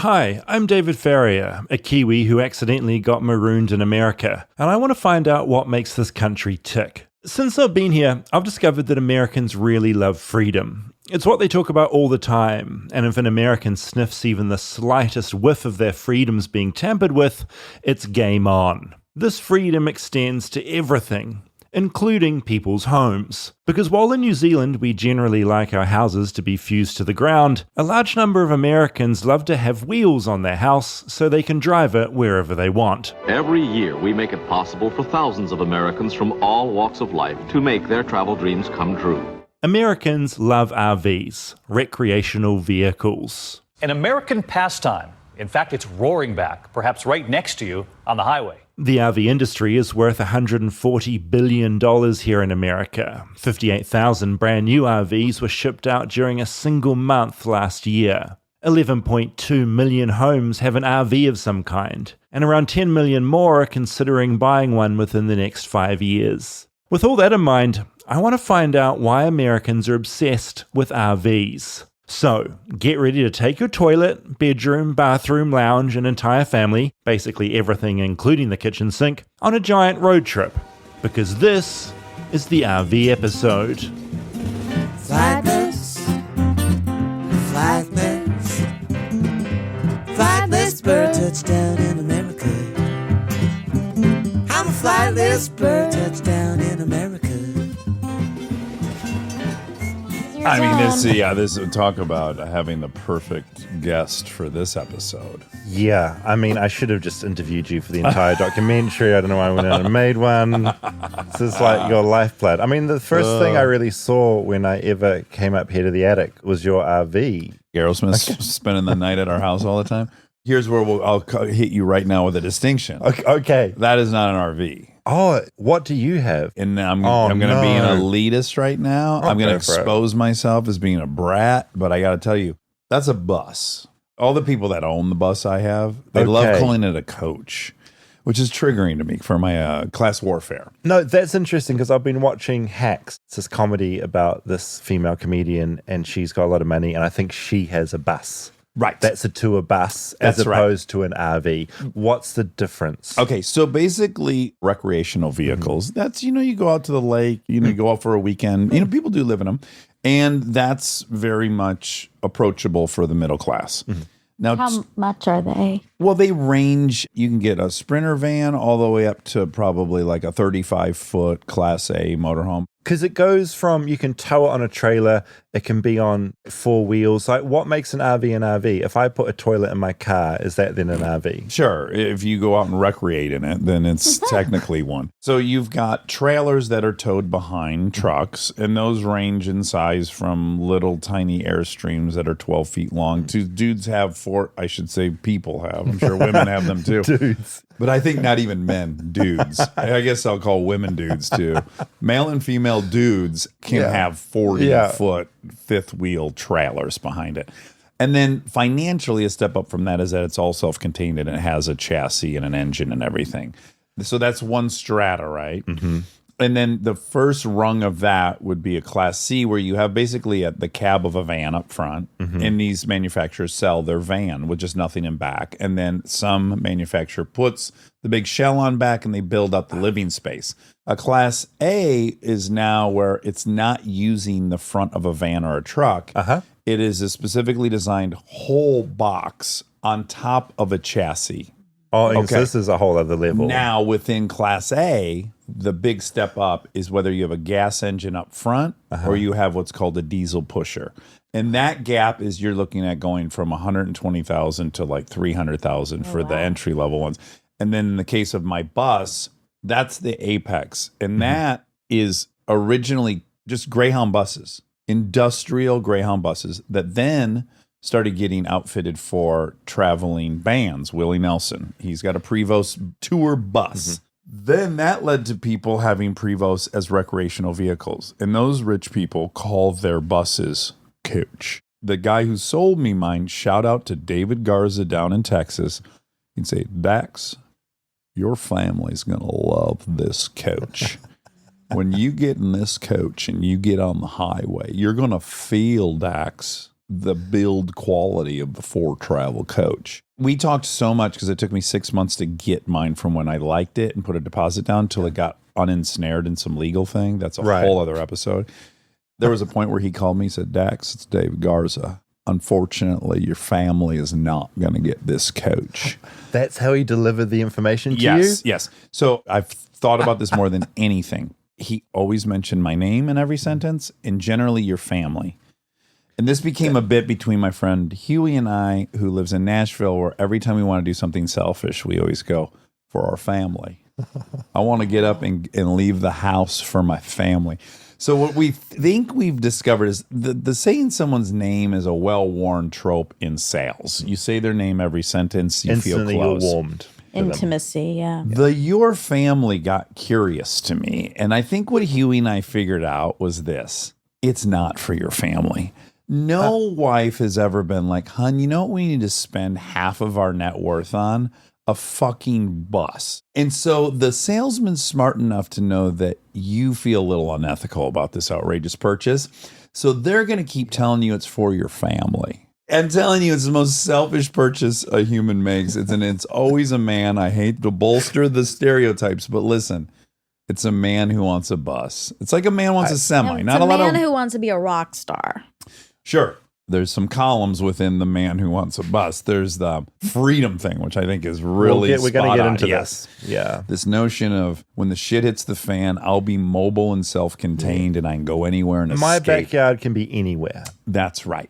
Hi, I'm David Ferrier, a Kiwi who accidentally got marooned in America, and I want to find out what makes this country tick. Since I've been here, I've discovered that Americans really love freedom. It's what they talk about all the time, and if an American sniffs even the slightest whiff of their freedoms being tampered with, it's game on. This freedom extends to everything, including people's homes. Because while in New Zealand we generally like our houses to be fused to the ground, a large number of Americans love to have wheels on their house so they can drive it wherever they want. Every year we make it possible for thousands of Americans from all walks of life to make their travel dreams come true. Americans love RVs, recreational vehicles. An American pastime. In fact, it's roaring back, perhaps right next to you on the highway. The RV industry is worth $140 billion here in America. 58,000 brand new RVs were shipped out during a single month last year. 11.2 million homes have an RV of some kind, and around 10 million more are considering buying one within the next 5 years. With all that in mind, I want to find out why Americans are obsessed with RVs. So, get ready to take your toilet, bedroom, bathroom, lounge, and entire family, basically everything including the kitchen sink, on a giant road trip. Because this is the RV episode. Flightless, flightless, flightless bird touchdown in America. I'm a flightless bird touchdown in America. I mean, this would talk about having the perfect guest for this episode. Yeah, I mean, I should have just interviewed you for the entire documentary. I don't know why I went out and made one. This is like your lifeblood. I mean, the first thing I really saw when I ever came up here to the attic was your RV. Aerosmith spending the night at our house all the time. Here's where I'll hit you right now with a distinction. Okay. That is not an RV. Oh, what do you have? And I'm going to be an elitist right now. I'm going to expose myself as being a brat, but I got to tell you, that's a bus. All the people that own the bus I have, they love calling it a coach, which is triggering to me for my class warfare. No, that's interesting because I've been watching Hacks. It's this comedy about this female comedian, and she's got a lot of money, and I think she has a bus. Right. That's a tour bus as opposed to an RV. What's the difference? Okay, so basically recreational vehicles, that's, you go out to the lake, you go out for a weekend, people do live in them, and that's very much approachable for the middle class. Now, how much are they? Well, they range. You can get a Sprinter van all the way up to probably like a 35-foot Class A motorhome. Because it goes from, you can tow it on a trailer, it can be on 4 wheels. Like, what makes an RV an RV? If I put a toilet in my car, is that then an RV? Sure. If you go out and recreate in it, then it's technically one. So you've got trailers that are towed behind trucks, and those range in size from little tiny Airstreams that are 12 feet long to dudes have people have. I'm sure women have them too. Dudes. But I think not even men, dudes. I guess I'll call women dudes too. Male and female dudes can have 40-foot fifth wheel trailers behind it. And then financially, a step up from that is that it's all self-contained and it has a chassis and an engine and everything. So that's one strata, right? Mm-hmm. And then the first rung of that would be a Class C, where you have basically the cab of a van up front, and these manufacturers sell their van with just nothing in back. And then some manufacturer puts the big shell on back, and they build up the living space. A Class A is now where it's not using the front of a van or a truck. It is a specifically designed whole box on top of a chassis. Oh, okay. So this is a whole other level. Now, within Class A, the big step up is whether you have a gas engine up front or you have what's called a diesel pusher. And that gap is you're looking at going from 120,000 to like 300,000 for the entry level ones. And then in the case of my bus, that's the apex. And that is originally just Greyhound buses, industrial Greyhound buses that then started getting outfitted for traveling bands. Willie Nelson, he's got a Prevost tour bus. Then that led to people having Prevost as recreational vehicles. And those rich people call their buses coach. The guy who sold me mine, shout out to David Garza down in Texas, he'd say, Dax, your family's going to love this coach. When you get in this coach and you get on the highway, you're going to feel, Dax, the build quality of the Ford travel coach. We talked so much because it took me 6 months to get mine from when I liked it and put a deposit down until it got unensnared in some legal thing. That's a whole other episode. There was a point where he called me and said, Dax, it's David Garza. Unfortunately, your family is not going to get this coach. That's how he delivered the information to you? Yes. So I've thought about this more than anything. He always mentioned my name in every sentence and generally your family. And this became a bit between my friend Huey and I, who lives in Nashville, where every time we want to do something selfish, we always go, for our family. I want to get up and leave the house for my family. So what we think we've discovered is the saying someone's name is a well-worn trope in sales. You say their name every sentence, you Instantly feel close. You're warmed. Intimacy, yeah. The your family got curious to me. And I think what Huey and I figured out was this. It's not for your family. No wife has ever been like, hon, you know what we need to spend half of our net worth on? A fucking bus. And so the salesman's smart enough to know that you feel a little unethical about this outrageous purchase. So they're going to keep telling you it's for your family. I'm telling you, it's the most selfish purchase a human makes. It's always a man. I hate to bolster the stereotypes, but listen, it's a man who wants a bus. It's like a man wants a semi. It's a man who wants to be a rock star. Sure. There's some columns within the man who wants a bus. There's the freedom thing, which I think is really we're going to get into this. Yeah. This notion of when the shit hits the fan, I'll be mobile and self-contained and I can go anywhere and My escape. backyard can be anywhere. That's right.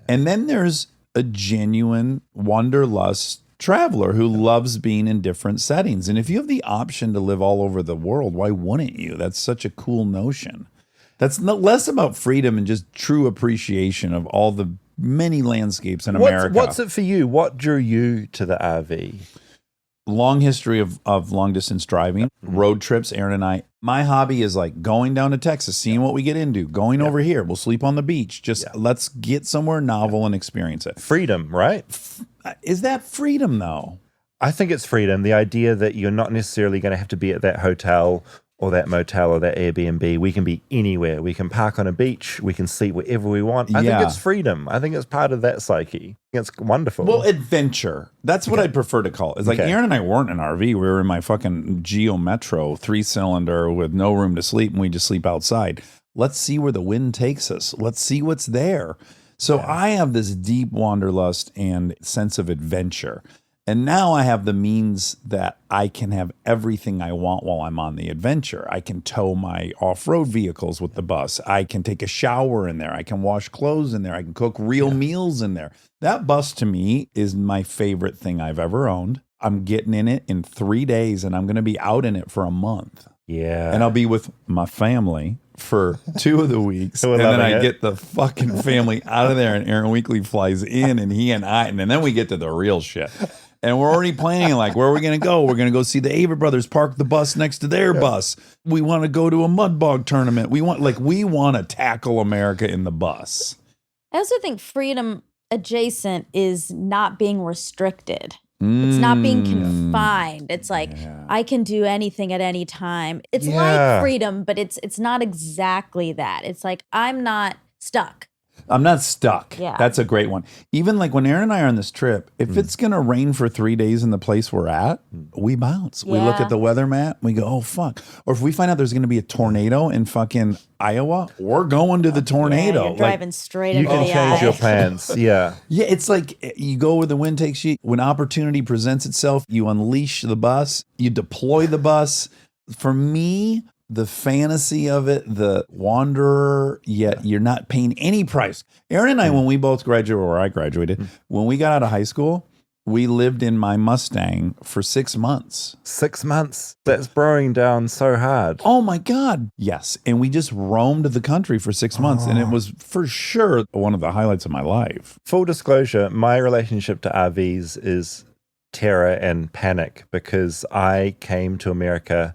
And then there's a genuine wanderlust traveler who loves being in different settings. And if you have the option to live all over the world, why wouldn't you? That's such a cool notion. That's less about freedom and just true appreciation of all the many landscapes in America. What's it for you? What drew you to the RV? Long history of long distance driving, road trips, Aaron and I. My hobby is like going down to Texas, seeing what we get into, going over here. We'll sleep on the beach. Just let's get somewhere novel and experience it. Freedom, right? Is that freedom though? I think it's freedom. The idea that you're not necessarily going to have to be at that hotel or that motel or that Airbnb. We can be anywhere. We can park on a beach. We can sleep wherever we want. I think it's freedom. I think it's part of that psyche. It's wonderful. Well, adventure. That's what I'd prefer to call it. It's like Aaron and I weren't in an RV. We were in my fucking Geo Metro 3-cylinder with no room to sleep, and we just sleep outside. Let's see where the wind takes us. Let's see what's there. So I have this deep wanderlust and sense of adventure. And now I have the means that I can have everything I want while I'm on the adventure. I can tow my off-road vehicles with the bus. I can take a shower in there. I can wash clothes in there. I can cook real meals in there. That bus to me is my favorite thing I've ever owned. I'm getting in it in 3 days and I'm going to be out in it for a month. Yeah. And I'll be with my family for 2 of the weeks. And then I get the fucking family out of there and Aaron Weekly flies in and he and I, and then we get to the real shit. And we're already planning, like, where are we going to go? We're going to go see the Ava brothers park the bus next to their bus. We want to go to a mud bog tournament. We want to tackle America in the bus. I also think freedom adjacent is not being restricted. It's not being confined. It's like, I can do anything at any time. It's like freedom, but it's not exactly that. It's like, I'm not stuck. I'm not stuck. Yeah. That's a great one. Even like when Aaron and I are on this trip, if it's going to rain for 3 days in the place we're at, we bounce. We look at the weather map. We go, oh, fuck. Or if we find out there's going to be a tornado in fucking Iowa, we're going to the tornado. Yeah, you're driving straight you into can the change eye. your plans. Yeah. Yeah, it's like you go where the wind takes you. When opportunity presents itself, you unleash the bus, you deploy the bus. For me, the fantasy of it, the wanderer, yet you're not paying any price. Aaron and I, when we both graduated, or I graduated, when we got out of high school, we lived in my Mustang for 6 months. 6 months. That's burrowing down so hard. Oh my God. Yes. And we just roamed the country for 6 months. And it was for sure one of the highlights of my life. Full disclosure, my relationship to RVs is terror and panic because I came to America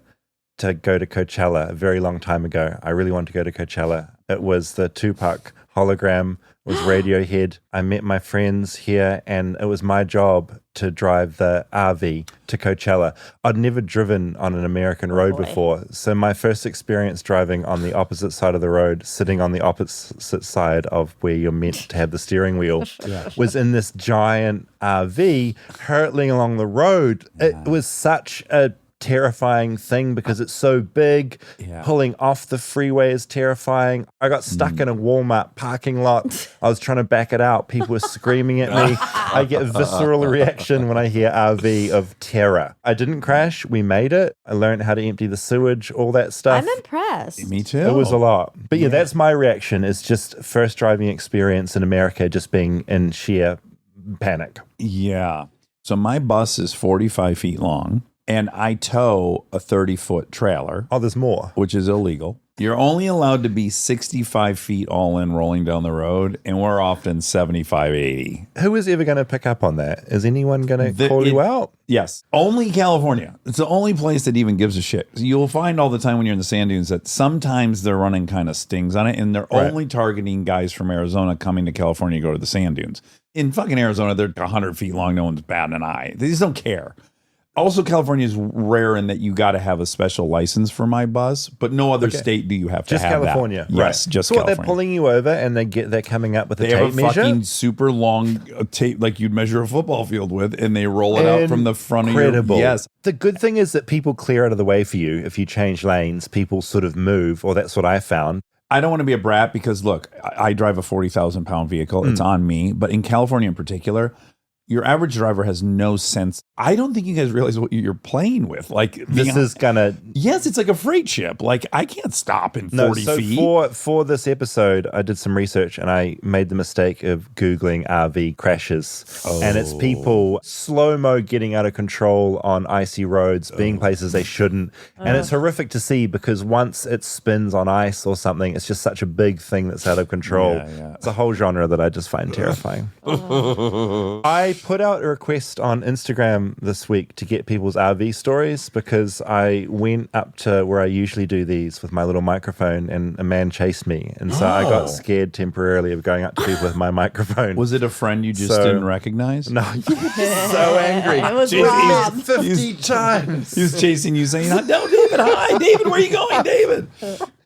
to go to Coachella a very long time ago. I really wanted to go to Coachella. It was the Tupac hologram, it was Radiohead. I met my friends here, and it was my job to drive the RV to Coachella. I'd never driven on an American road before, so my first experience driving on the opposite side of the road, sitting on the opposite side of where you're meant to have the steering wheel, was in this giant RV hurtling along the road. It was such a terrifying thing because it's so big. Pulling off the freeway is terrifying. I got stuck in a Walmart parking lot. I was trying to back it out. People were screaming at me. I get a visceral reaction when I hear RV of terror. I didn't crash. We made it. I learned how to empty the sewage, all that stuff. I'm impressed. Me too. It was a lot. But yeah, that's my reaction. It's just first driving experience in America, just being in sheer panic. Yeah. So my bus is 45 feet long. And I tow a 30-foot trailer. Oh, there's more. Which is illegal. You're only allowed to be 65 feet all in rolling down the road, and we're often 75, 80. Who is ever going to pick up on that? Is anyone going to call you out? Yes. Only California. It's the only place that even gives a shit. You'll find all the time when you're in the sand dunes that sometimes they're running kind of stings on it, and they're only targeting guys from Arizona coming to California to go to the sand dunes. In fucking Arizona, they're 100 feet long. No one's batting an eye. They just don't care. Also, California is rare in that you got to have a special license for my bus, but no other state do you have to just have California. That. Yes, right. just so California. So they're pulling you over and they're coming up with a tape have a measure? fucking super long tape like you'd measure a football field with, and they roll it out from the front of your... Yes. The good thing is that people clear out of the way for you. If you change lanes, people sort of move, or that's what I found. I don't want to be a brat because, look, I drive a 40,000-pound vehicle. It's on me. But in California in particular... Your average driver has no sense. I don't think you guys realize what you're playing with. Like this is gonna. Yes, it's like a freight ship. Like I can't stop in 40 feet. For this episode, I did some research and I made the mistake of Googling RV crashes. And it's people slow-mo getting out of control on icy roads, being places they shouldn't. And it's horrific to see because once it spins on ice or something, it's just such a big thing that's out of control. It's a whole genre that I just find terrifying. I put out a request on Instagram this week to get people's RV stories because I went up to where I usually do these with my little microphone and a man chased me. And so I got scared temporarily of going up to people with my microphone. Was it a friend you just didn't recognize? No, so angry. It was Rob. 50 times. He was chasing you saying, no, David, hi. David, where are you going, David?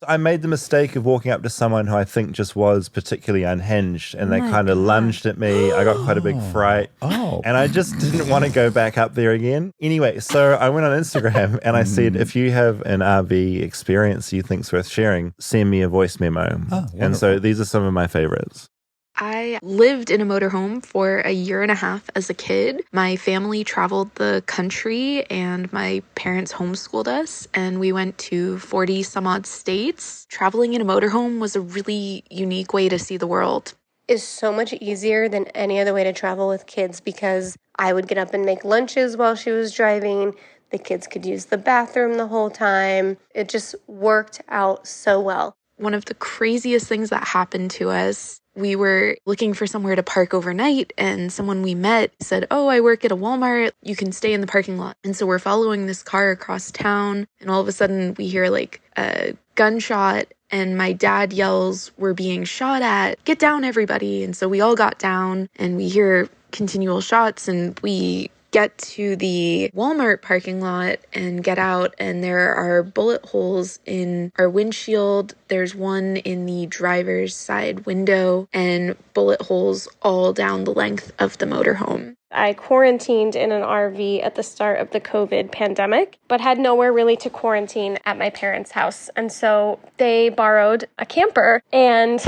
I made the mistake of walking up to someone who I think just was particularly unhinged and they kind of lunged at me. I got quite a big fright. And I just didn't want to go back up there again. Anyway, so I went on Instagram and I said, if you have an RV experience you think's worth sharing, send me a voice memo. And so these are some of my favorites. I lived in a motorhome for a year and a half as a kid. My family traveled the country and my parents homeschooled us and we went to 40 some odd states. Traveling in a motorhome was a really unique way to see the world. Is so much easier than any other way to travel with kids because I would get up and make lunches while she was driving. The kids could use the bathroom the whole time. It just worked out so well. One of the craziest things that happened to us, we were looking for somewhere to park overnight and someone we met said, oh, I work at a Walmart. You can stay in the parking lot. And so we're following this car across town and all of a sudden we hear like a gunshot and my dad yells, we're being shot at. Get down, everybody. And so we all got down and we hear continual shots and we get to the Walmart parking lot and get out and there are bullet holes in our windshield. There's one in the driver's side window and bullet holes all down the length of the motorhome. I quarantined in an RV at the start of the COVID pandemic, but had nowhere really to quarantine at my parents' house. And so they borrowed a camper. And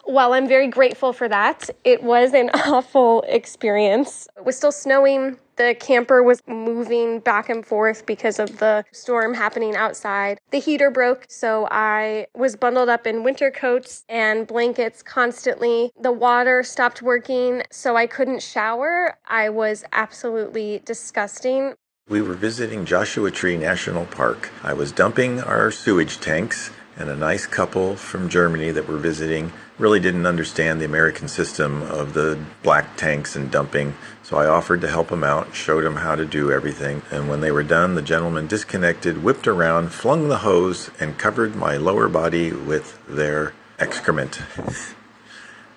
while I'm very grateful for that, it was an awful experience. It was still snowing. The camper was moving back and forth because of the storm happening outside. The heater broke, so I was bundled up in winter coats and blankets constantly. The water stopped working, so I couldn't shower. I was absolutely disgusting. We were visiting Joshua Tree National Park. I was dumping our sewage tanks, and a nice couple from Germany that were visiting really didn't understand the American system of the black tanks and dumping. So I offered to help them out, showed them how to do everything. And when they were done, the gentleman disconnected, whipped around, flung the hose, and covered my lower body with their excrement.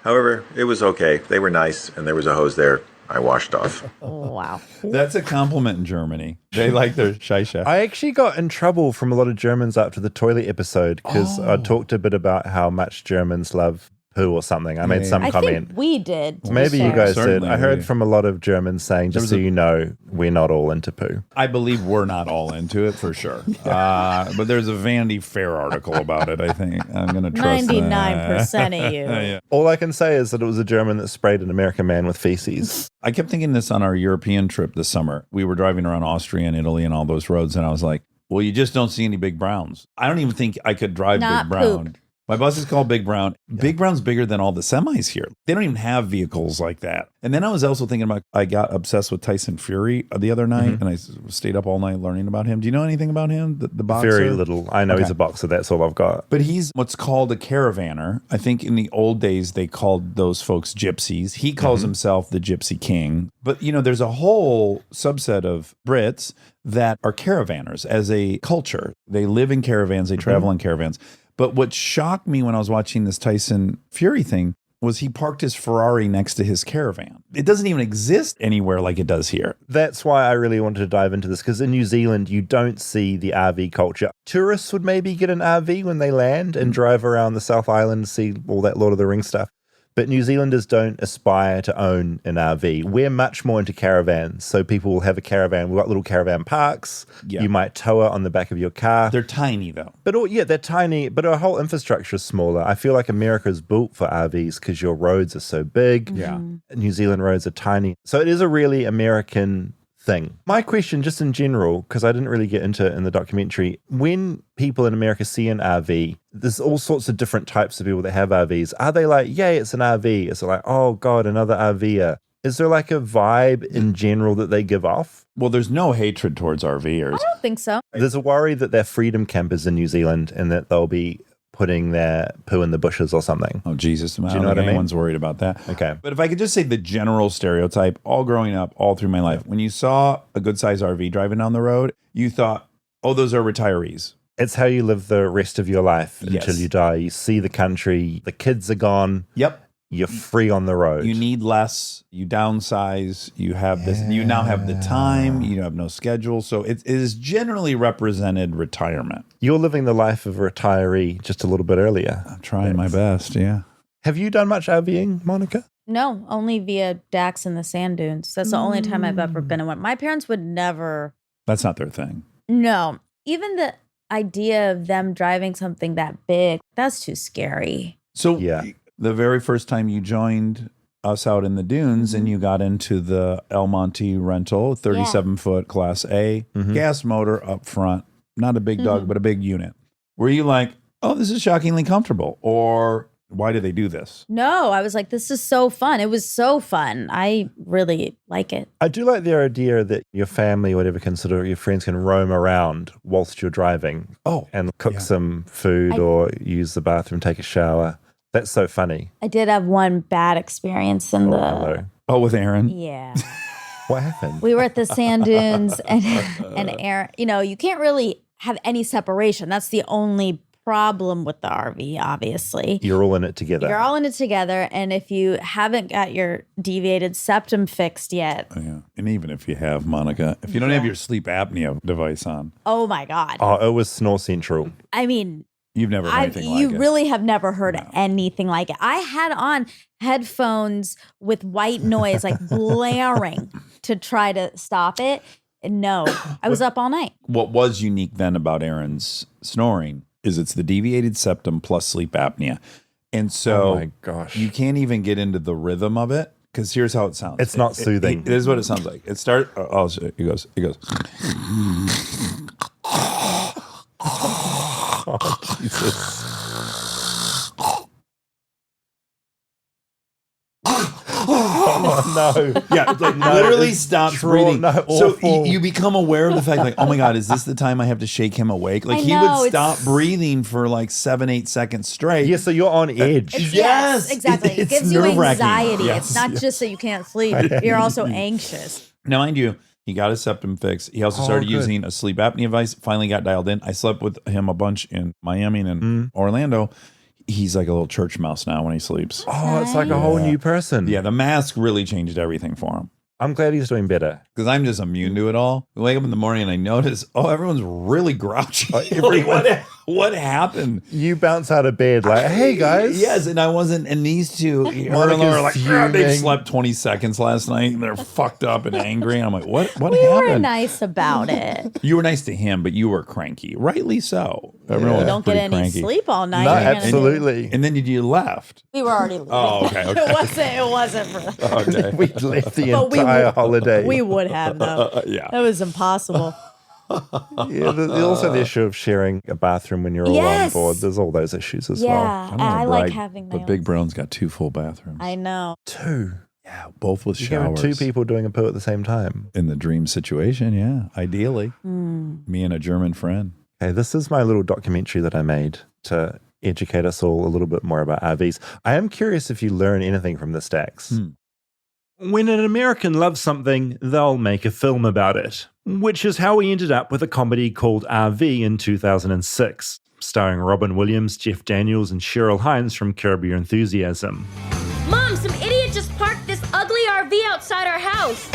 However, it was okay. They were nice, and there was a hose there. I washed off. Wow. That's a compliment in Germany. They like their Scheiße. I actually got in trouble from a lot of Germans after the toilet episode because I talked a bit about how much Germans love poo or something. I made some I comment. think we did. Maybe you guys did. Certainly I heard we- from a lot of Germans saying, just so you know, we're not all into poo. I believe we're not all into it for sure. But there's a Vanity Fair article about it, I think. I'm going to trust 99% of you. Yeah. All I can say is that it was a German that sprayed an American man with feces. I kept thinking this on our European trip this summer. We were driving around Austria and Italy and all those roads, and I was like, well, you just don't see any big browns. I don't even think I could drive Not Big Brown. poop. My bus is called Big Brown. Big Brown's bigger than all the semis here. They don't even have vehicles like that. And then I was also thinking about, I got obsessed with Tyson Fury the other night, and I stayed up all night learning about him. Do you know anything about him, the boxer? Very little. I know he's a boxer. That's all I've got. But he's what's called a caravanner. I think in the old days, they called those folks gypsies. He calls himself the Gypsy King. But, you know, there's a whole subset of Brits that are caravanners as a culture. They live in caravans. They travel in caravans. But what shocked me when I was watching this Tyson Fury thing was he parked his Ferrari next to his caravan. It doesn't even exist anywhere like it does here. That's why I really wanted to dive into this, because in New Zealand, you don't see the RV culture. Tourists would maybe get an RV when they land and drive around the South Island to see all that Lord of the Rings stuff. But New Zealanders don't aspire to own an RV. We're much more into caravans. So people will have a caravan. We've got little caravan parks. Yeah. You might tow it on the back of your car. They're tiny, though. But they're tiny, but our whole infrastructure is smaller. I feel like America is built for RVs because your roads are so big. Yeah. New Zealand roads are tiny. So it is a really American thing. My question, just in general, because I didn't really get into it in the documentary, when people in America see an RV, there's all sorts of different types of people that have RVs. Are they like, yay, it's an RV? Is it like, oh God, another RVer? Is there like a vibe in general that they give off? Well, there's no hatred towards RVers. I don't think so. There's a worry that they're freedom campers in New Zealand and that they'll be putting their poo in the bushes or something. Oh, Jesus. Do you know what I mean? Anyone's worried about that. Okay. But if I could just say the general stereotype, all growing up, all through my life, when you saw a good-sized RV driving down the road, you thought, oh, those are retirees. It's how you live the rest of your life Yes. until you die. You see the country, the kids are gone. Yep. You're free on the road. You need less, you downsize, you have this, you now have the time, you have no schedule. So it is generally represented retirement. You're living the life of a retiree just a little bit earlier. I'm trying my best, yeah. Have you done much RVing, Monica? No, only via Dax and the sand dunes. That's the only time I've ever been in one. My parents would never. That's not their thing. No, even the idea of them driving something that big, that's too scary. So Yeah. the very first time you joined us out in the dunes and you got into the El Monte rental, 37-foot Class A, gas motor up front, not a big dog, but a big unit. Were you like, oh, this is shockingly comfortable? Or why do they do this? No, I was like, this is so fun. It was so fun. I really like it. I do like the idea that your family or whatever can sort of, your friends can roam around whilst you're driving. Oh, and cook some food or use the bathroom, take a shower. That's so funny. I did have one bad experience in Hello. Oh, with Aaron? Yeah. What happened? We were at the sand dunes and Aaron, you can't really have any separation. That's the only problem with the RV, obviously. You're all in it together. You're all in it together. And if you haven't got your deviated septum fixed yet. Yeah. And even if you have, Monica, if you don't have your sleep apnea device on. Oh my God. Oh, it was Snore Central. I mean, you've never heard anything like it. You really have never heard anything like it. I had on headphones with white noise, like blaring to try to stop it. And no, I was up all night. What was unique then about Aaron's snoring is it's the deviated septum plus sleep apnea. And so oh my gosh, you can't even get into the rhythm of it because here's how it sounds. It's not soothing. It is what it sounds like. It starts, it goes. Oh, Jesus. Oh, no. Yeah, it's like literally stops breathing. No, so you become aware of the fact, like, oh my God, is this the time I have to shake him awake? Like, he would stop breathing for like 7-8 seconds straight. Yeah, so you're on edge. Yes, exactly. It gives you anxiety. Yes, it's not just that you can't sleep. You're also anxious. Now, mind you, he got his septum fixed. He also started using a sleep apnea device. Finally got dialed in. I slept with him a bunch in Miami and in Orlando. He's like a little church mouse now when he sleeps. Oh, it's like a whole new person. Yeah, the mask really changed everything for him. I'm glad he's doing better. Because I'm just immune to it all. I wake up in the morning and I notice, everyone's really grouchy. What happened? You bounce out of bed like, hey, guys. Yes, and I wasn't. And these two, her and Laura, like, they slept 20 seconds last night and they're fucked up and angry. And I'm like, what happened? We were nice about it. You were nice to him, but you were cranky. Rightly so. Everyone You don't get any cranky. sleep all night. No, absolutely. And then you left. We were already leaving. Oh, okay. It wasn't for that. Okay. We left the entire holiday. We would have, though. Yeah. That was impossible. Yeah, there's also the issue of sharing a bathroom when you're all on board. There's all those issues as well. Yeah, I like having my But Big Brown's got 2 full bathrooms. I know. 2. Yeah, both with You can have showers. 2 people doing a poo at the same time. In the dream situation, yeah. Ideally. Me and a German friend. Okay, this is my little documentary that I made to educate us all a little bit more about RVs. I am curious if you learn anything from this, Dax. When an American loves something, they'll make a film about it, which is how we ended up with a comedy called RV in 2006, starring Robin Williams, Jeff Daniels, and Cheryl Hines from Curb Your Enthusiasm. Mom, some idiot just parked this ugly RV outside our house.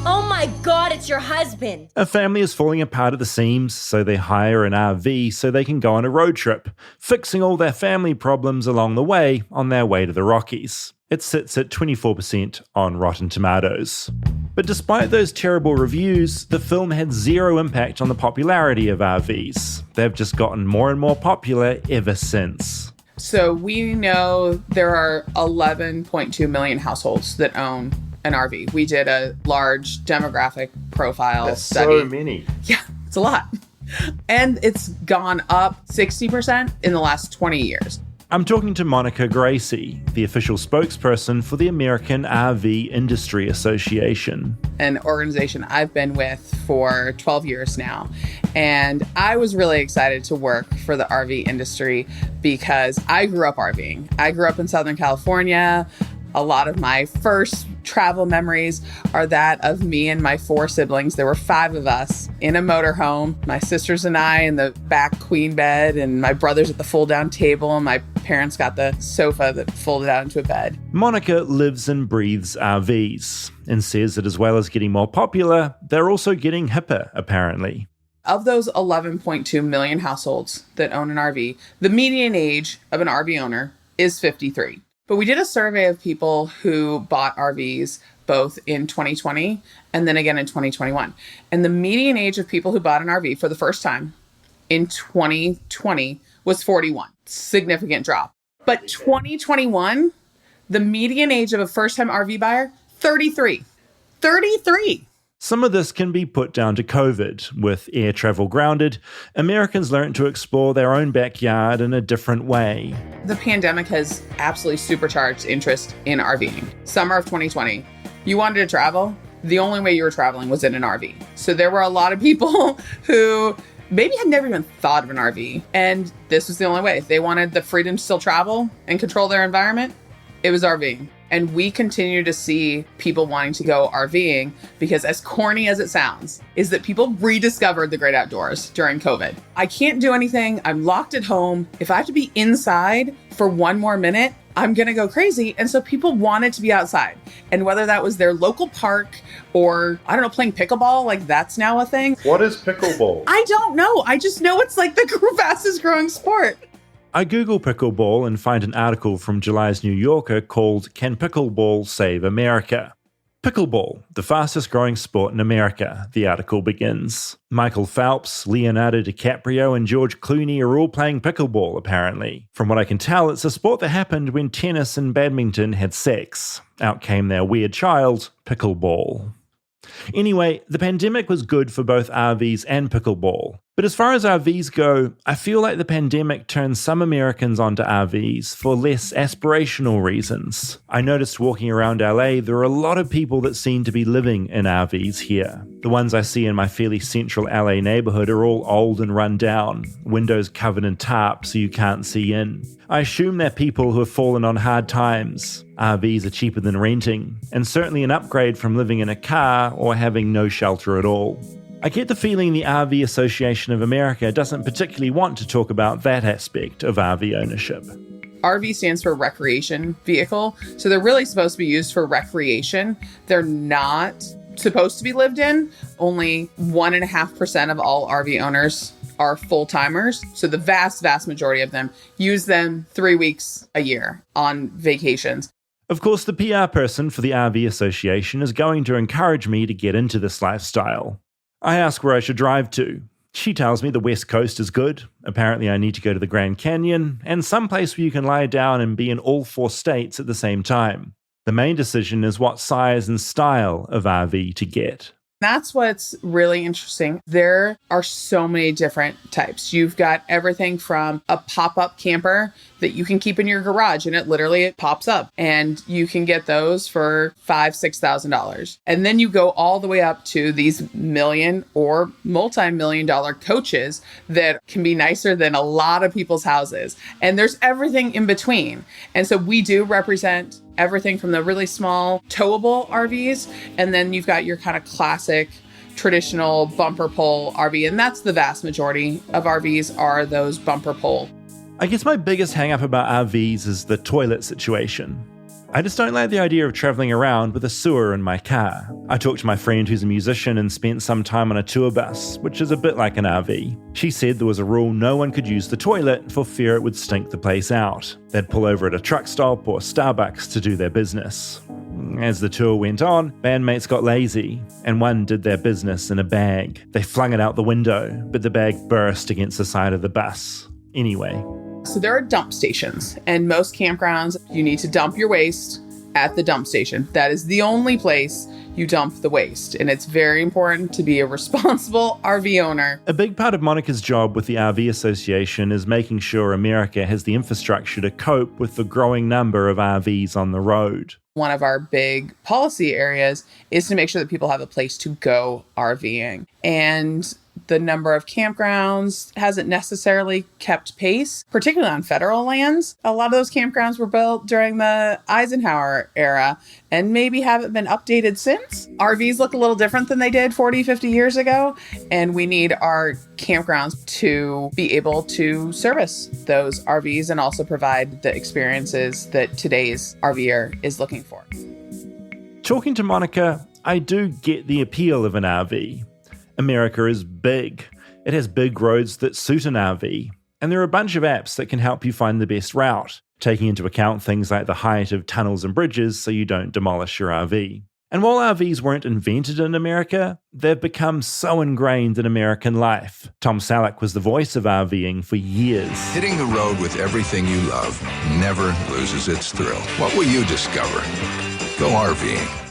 Oh my God, it's your husband. A family is falling apart at the seams, so they hire an RV so they can go on a road trip, fixing all their family problems along the way on their way to the Rockies. It sits at 24% on Rotten Tomatoes. But despite those terrible reviews, the film had zero impact on the popularity of RVs. They've just gotten more and more popular ever since. So we know there are 11.2 million households that own an RV. We did a large demographic profile study. So many. Yeah, it's a lot. And it's gone up 60% in the last 20 years. I'm talking to Monica Geraci, the official spokesperson for the American RV Industry Association. An organization I've been with for 12 years now. And I was really excited to work for the RV industry because I grew up RVing. I grew up in Southern California. A lot of my first travel memories are that of me and my 4 siblings. There were 5 of us in a motorhome, my sisters and I in the back queen bed, and my brothers at the fold-down table, and my parents got the sofa that folded out into a bed. Monica lives and breathes RVs and says that as well as getting more popular, they're also getting hipper, apparently. Of those 11.2 million households that own an RV, the median age of an RV owner is 53. But we did a survey of people who bought RVs both in 2020 and then again in 2021. And the median age of people who bought an RV for the first time in 2020 was 41. Significant drop. But 2021, the median age of a first-time RV buyer, 33. 33! Some of this can be put down to COVID. With air travel grounded, Americans learned to explore their own backyard in a different way. The pandemic has absolutely supercharged interest in RVing. Summer of 2020, you wanted to travel, the only way you were traveling was in an RV. So there were a lot of people who maybe had never even thought of an RV, and this was the only way. They wanted the freedom to still travel and control their environment. It was RVing. And we continue to see people wanting to go RVing because, as corny as it sounds, is that people rediscovered the great outdoors during COVID. I can't do anything. I'm locked at home. If I have to be inside for 1 more minute, I'm going to go crazy. And so people wanted to be outside. And whether that was their local park or, I don't know, playing pickleball, like that's now a thing. What is pickleball? I don't know. I just know it's like the fastest growing sport. I Google pickleball and find an article from July's New Yorker called Can Pickleball Save America? Pickleball, the fastest growing sport in America, the article begins. Michael Phelps, Leonardo DiCaprio, and George Clooney are all playing pickleball, apparently. From what I can tell, it's a sport that happened when tennis and badminton had sex. Out came their weird child, pickleball. Anyway, the pandemic was good for both RVs and pickleball. But as far as RVs go, I feel like the pandemic turned some Americans onto RVs for less aspirational reasons. I noticed walking around LA, there are a lot of people that seem to be living in RVs here. The ones I see in my fairly central LA neighborhood are all old and run down, windows covered in tarp so you can't see in. I assume they're people who have fallen on hard times. RVs are cheaper than renting, and certainly an upgrade from living in a car or having no shelter at all. I get the feeling the RV Association of America doesn't particularly want to talk about that aspect of RV ownership. RV stands for recreation vehicle, so they're really supposed to be used for recreation. They're not supposed to be lived in. Only 1.5% of all RV owners are full-timers, so the vast majority of them use them 3 weeks a year on vacations. Of course, the PR person for the RV Association is going to encourage me to get into this lifestyle. I ask where I should drive to. She tells me the West Coast is good. Apparently I need to go to the Grand Canyon, and someplace where you can lie down and be in all 4 states at the same time. The main decision is what size and style of RV to get. That's what's really interesting. There are so many different types. You've got everything from a pop-up camper that you can keep in your garage and it pops up, and you can get those for $5,000-$6,000. And then you go all the way up to these million or multi-million-dollar coaches that can be nicer than a lot of people's houses. And there's everything in between. And so we do represent everything from the really small towable RVs, and then you've got your kind of classic traditional bumper pole RV, and that's the vast majority of RVs are those bumper pole. I guess my biggest hang-up about RVs is the toilet situation. I just don't like the idea of traveling around with a sewer in my car. I talked to my friend who's a musician and spent some time on a tour bus, which is a bit like an RV. She said there was a rule no one could use the toilet for fear it would stink the place out. They'd pull over at a truck stop or Starbucks to do their business. As the tour went on, bandmates got lazy, and one did their business in a bag. They flung it out the window, but the bag burst against the side of the bus. Anyway. So there are dump stations, and most campgrounds, you need to dump your waste at the dump station. That is the only place you dump the waste, and it's very important to be a responsible RV owner. A big part of Monica's job with the RV Association is making sure America has the infrastructure to cope with the growing number of RVs on the road. One of our big policy areas is to make sure that people have a place to go RVing. And the number of campgrounds hasn't necessarily kept pace, particularly on federal lands. A lot of those campgrounds were built during the Eisenhower era and maybe haven't been updated since. RVs look a little different than they did 40, 50 years ago, and we need our campgrounds to be able to service those RVs and also provide the experiences that today's RVer is looking for. Talking to Monica, I do get the appeal of an RV. America is big. It has big roads that suit an RV, and there are a bunch of apps that can help you find the best route, taking into account things like the height of tunnels and bridges so you don't demolish your RV. And while RVs weren't invented in America, they've become so ingrained in American life. Tom Selleck was the voice of RVing for years. Hitting the road with everything you love never loses its thrill. What will you discover? Go RVing.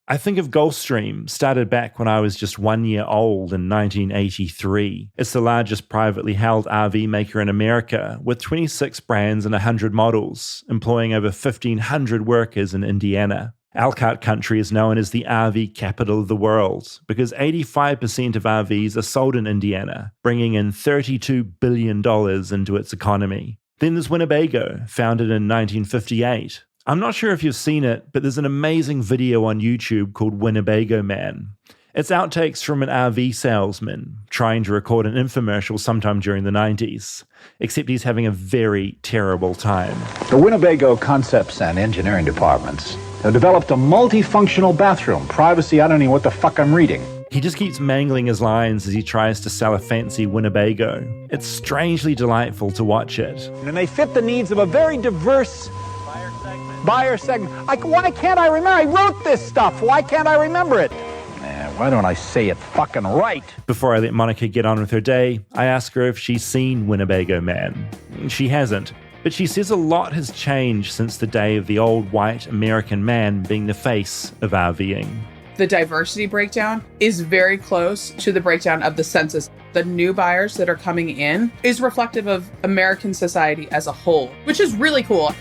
I think of Gulfstream, started back when I was just 1 year old in 1983. It's the largest privately held RV maker in America, with 26 brands and 100 models, employing over 1,500 workers in Indiana. Elkhart Country is known as the RV capital of the world because 85% of RVs are sold in Indiana, bringing in $32 billion into its economy. Then there's Winnebago, founded in 1958. I'm not sure if you've seen it, but there's an amazing video on YouTube called Winnebago Man. It's outtakes from an RV salesman trying to record an infomercial sometime during the 90s, except he's having a very terrible time. The Winnebago concepts and engineering departments have developed a multifunctional bathroom. Privacy, I don't know what the fuck I'm reading. He just keeps mangling his lines as he tries to sell a fancy Winnebago. It's strangely delightful to watch it. And they fit the needs of a very diverse buyer segment. Why can't I remember? I wrote this stuff. Why can't I remember it? Why don't I say it fucking right? Before I let Monica get on with her day, I ask her if she's seen Winnebago Man. She hasn't, but she says a lot has changed since the day of the old white American man being the face of RVing. The diversity breakdown is very close to the breakdown of the census. The new buyers that are coming in is reflective of American society as a whole, which is really cool.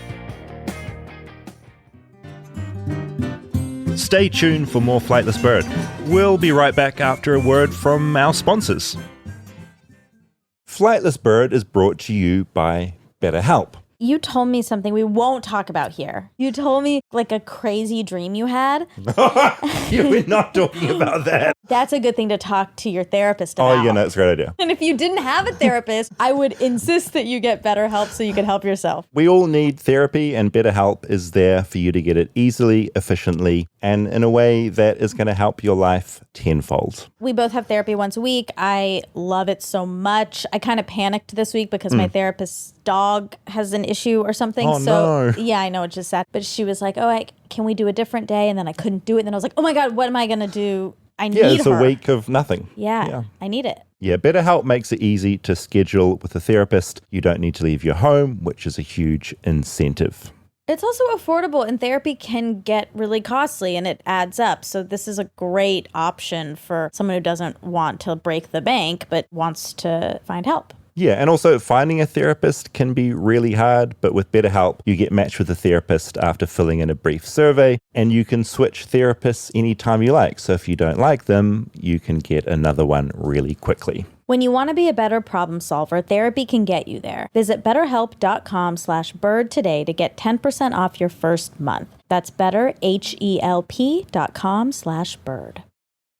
Stay tuned for more Flightless Bird. We'll be right back after a word from our sponsors. Flightless Bird is brought to you by BetterHelp. You told me something we won't talk about here. You told me like a crazy dream you had. Yeah, we're not talking about that. That's a good thing to talk to your therapist about. Oh, yeah, no, it's a great idea. And if you didn't have a therapist, I would insist that you get BetterHelp so you can help yourself. We all need therapy, and BetterHelp is there for you to get it easily, efficiently, and in a way that is going to help your life tenfold. We both have therapy once a week. I love it so much. I kind of panicked this week because my therapist's dog has an issue or something. Oh, no. Yeah, I know, it's just sad. But she was like, oh, can we do a different day? And then I couldn't do it. And then I was like, oh my God, what am I going to do? I need her. Yeah, it's a week of nothing. Yeah, I need it. Yeah, BetterHelp makes it easy to schedule with a therapist. You don't need to leave your home, which is a huge incentive. It's also affordable, and therapy can get really costly and it adds up. So this is a great option for someone who doesn't want to break the bank but wants to find help. Yeah, and also finding a therapist can be really hard, but with BetterHelp, you get matched with a therapist after filling in a brief survey, and you can switch therapists anytime you like. So if you don't like them, you can get another one really quickly. When you want to be a better problem solver, therapy can get you there. Visit betterhelp.com/bird today to get 10% off your first month. That's betterhelp.com/bird.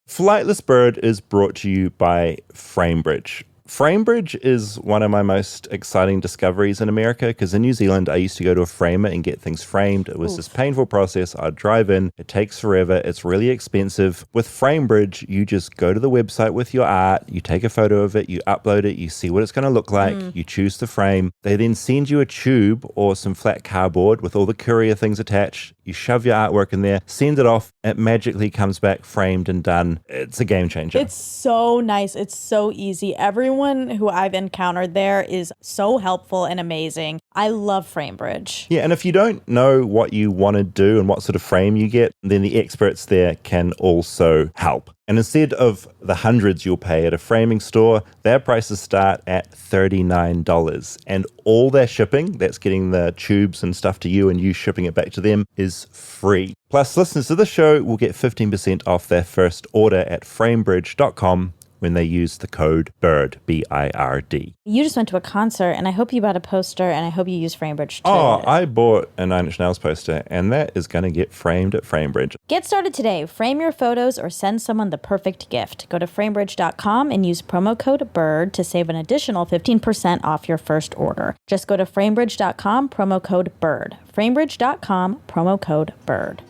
Flightless Bird is brought to you by FrameBridge. FrameBridge is one of my most exciting discoveries in America because in New Zealand, I used to go to a framer and get things framed. It was this painful process. I'd drive in. It takes forever. It's really expensive. With FrameBridge, you just go to the website with your art. You take a photo of it. You upload it. You see what it's going to look like. You choose the frame. They then send you a tube or some flat cardboard with all the courier things attached. You shove your artwork in there, send it off. It magically comes back framed and done. It's a game changer. It's so nice. It's so easy. Everyone who I've encountered there is so helpful and amazing. I love FrameBridge. Yeah, and if you don't know what you want to do and what sort of frame you get, then the experts there can also help. And instead of the hundreds you'll pay at a framing store, their prices start at $39. And all their shipping, that's getting the tubes and stuff to you and you shipping it back to them, is free. Plus, listeners to the show will get 15% off their first order at framebridge.com when they use the code BIRD, B-I-R-D. You just went to a concert, and I hope you bought a poster, and I hope you use FrameBridge too. Oh, I bought a Nine Inch Nails poster, and that is going to get framed at FrameBridge. Get started today. Frame your photos or send someone the perfect gift. Go to framebridge.com and use promo code BIRD to save an additional 15% off your first order. Just go to framebridge.com, promo code BIRD. Framebridge.com, promo code BIRD.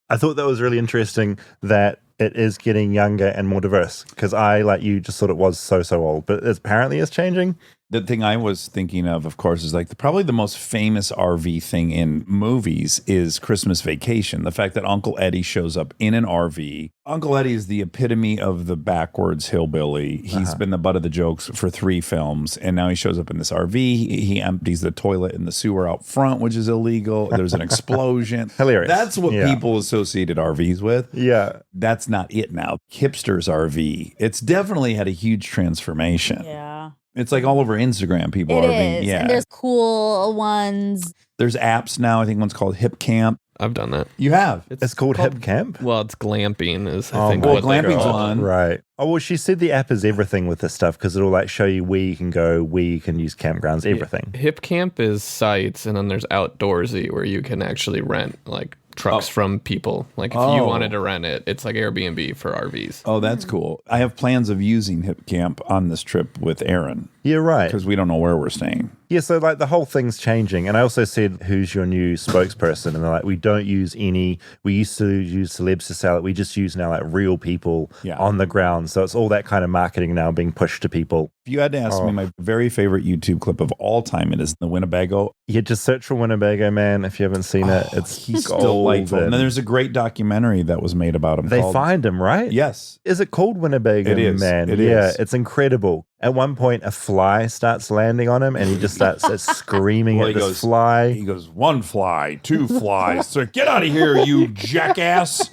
I thought that was really interesting that it is getting younger and more diverse because I, like you, just thought it was so old, but it apparently is changing. The thing I was thinking of course, is like probably the most famous RV thing in movies is Christmas Vacation. The fact that Uncle Eddie shows up in an RV. Uncle Eddie is the epitome of the backwards hillbilly. He's been the butt of the jokes for 3 films, and now he shows up in this RV. He empties the toilet in the sewer out front, which is illegal. There's an explosion. Hilarious. That's what people associated RVs with. Yeah. That's not it now. Hipster's RV. It's definitely had a huge transformation. Yeah. It's like all over Instagram, people It RVing. is. Yeah. And there's cool ones. There's apps now. I think one's called Hip Camp. I've done that. You have? It's called Hip Camp? Well, it's glamping is, I think, well, what glamping's they're on. Right. Oh, well, she said the app is everything with this stuff because it'll like show you where you can go, where you can use campgrounds, everything. Hip Camp is sites, and then there's Outdoorsy where you can actually rent like trucks from people. Like if you wanted to rent it, it's like Airbnb for RVs. Oh, that's cool. I have plans of using Hip Camp on this trip with Aaron. Yeah, right. Because we don't know where we're staying. Yeah, so like the whole thing's changing. And I also said, who's your new spokesperson? And they're like, we don't use any, we used to use celebs to sell it. We just use now like real people on the ground. So it's all that kind of marketing now being pushed to people. If you had to ask me my very favorite YouTube clip of all time, it is the Winnebago. Yeah, just search for Winnebago, man. If you haven't seen it, it's delightful. And then there's a great documentary that was made about him. They find him, right? Yes. Is it called Winnebago It is. Man? It yeah, is. it's incredible. At one point, a fly starts landing on him, and he just starts screaming at this fly. He goes, 1 fly, 2 flies. So get out of here, you jackass.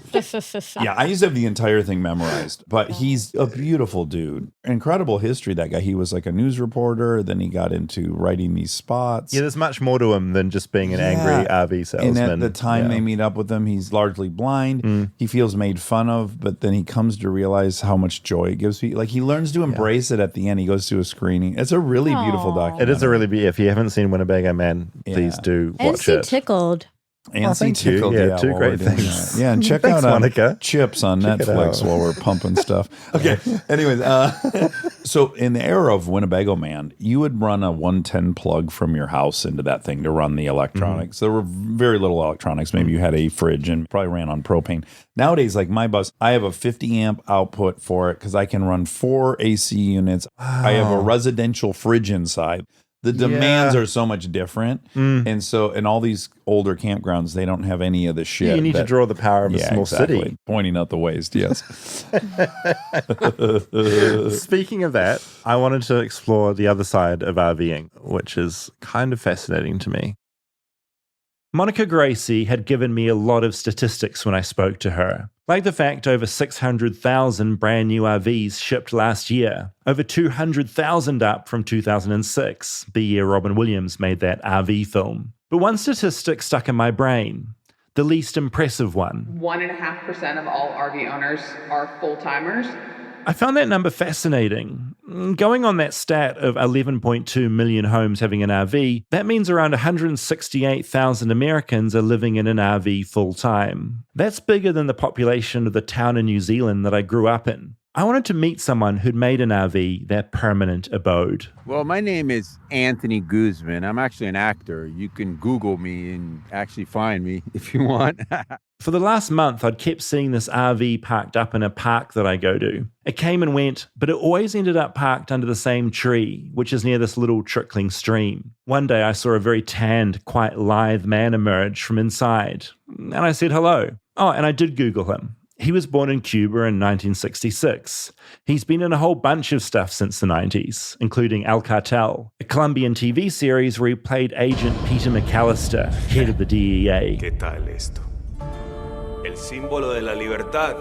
Yeah, I used to have the entire thing memorized. But he's a beautiful dude. Incredible history, that guy. He was like a news reporter. Then he got into writing these spots. Yeah, there's much more to him than just being an angry RV salesman. And at the time they meet up with him, he's largely blind. He feels made fun of, but then he comes to realize how much joy it gives people. Like, he learns to embrace it at the end. He goes to a screening. It's a really beautiful documentary. It is a really beautiful. If you haven't seen Winnebago Man, please do watch it. Tickled. And Tickled, yeah, 2 great things. Yeah, and check Thanks, out Monica. Chips on Netflix while we're pumping stuff. Okay. Anyways, so in the era of Winnebago Man, you would run a 110 plug from your house into that thing to run the electronics. There were very little electronics. Maybe you had a fridge and probably ran on propane. Nowadays, like my bus, I have a 50 amp output for it because I can run 4 AC units. I have a residential fridge inside. The demands are so much different. And so in all these older campgrounds, they don't have any of the shit. Yeah, you need to draw the power of a small city. Pointing out the waste, yes. Speaking of that, I wanted to explore the other side of RVing, which is kind of fascinating to me. Monica Geraci had given me a lot of statistics when I spoke to her, like the fact over 600,000 brand new RVs shipped last year, over 200,000 up from 2006, the year Robin Williams made that RV film. But one statistic stuck in my brain, the least impressive one. 1.5% of all RV owners are full-timers. I found that number fascinating. Going on that stat of 11.2 million homes having an RV, that means around 168,000 Americans are living in an RV full-time. That's bigger than the population of the town in New Zealand that I grew up in. I wanted to meet someone who'd made an RV their permanent abode. Well, my name is Anthony Guzman. I'm actually an actor. You can Google me and actually find me if you want. For the last month, I'd kept seeing this RV parked up in a park that I go to. It came and went, but it always ended up parked under the same tree, which is near this little trickling stream. One day I saw a very tanned, quite lithe man emerge from inside, and I said hello. Oh, and I did Google him. He was born in Cuba in 1966. He's been in a whole bunch of stuff since the 90s, including El Cartel, a Colombian TV series where he played Agent Peter McAllister, head of the DEA. ¿Qué tal esto? El símbolo de la libertad.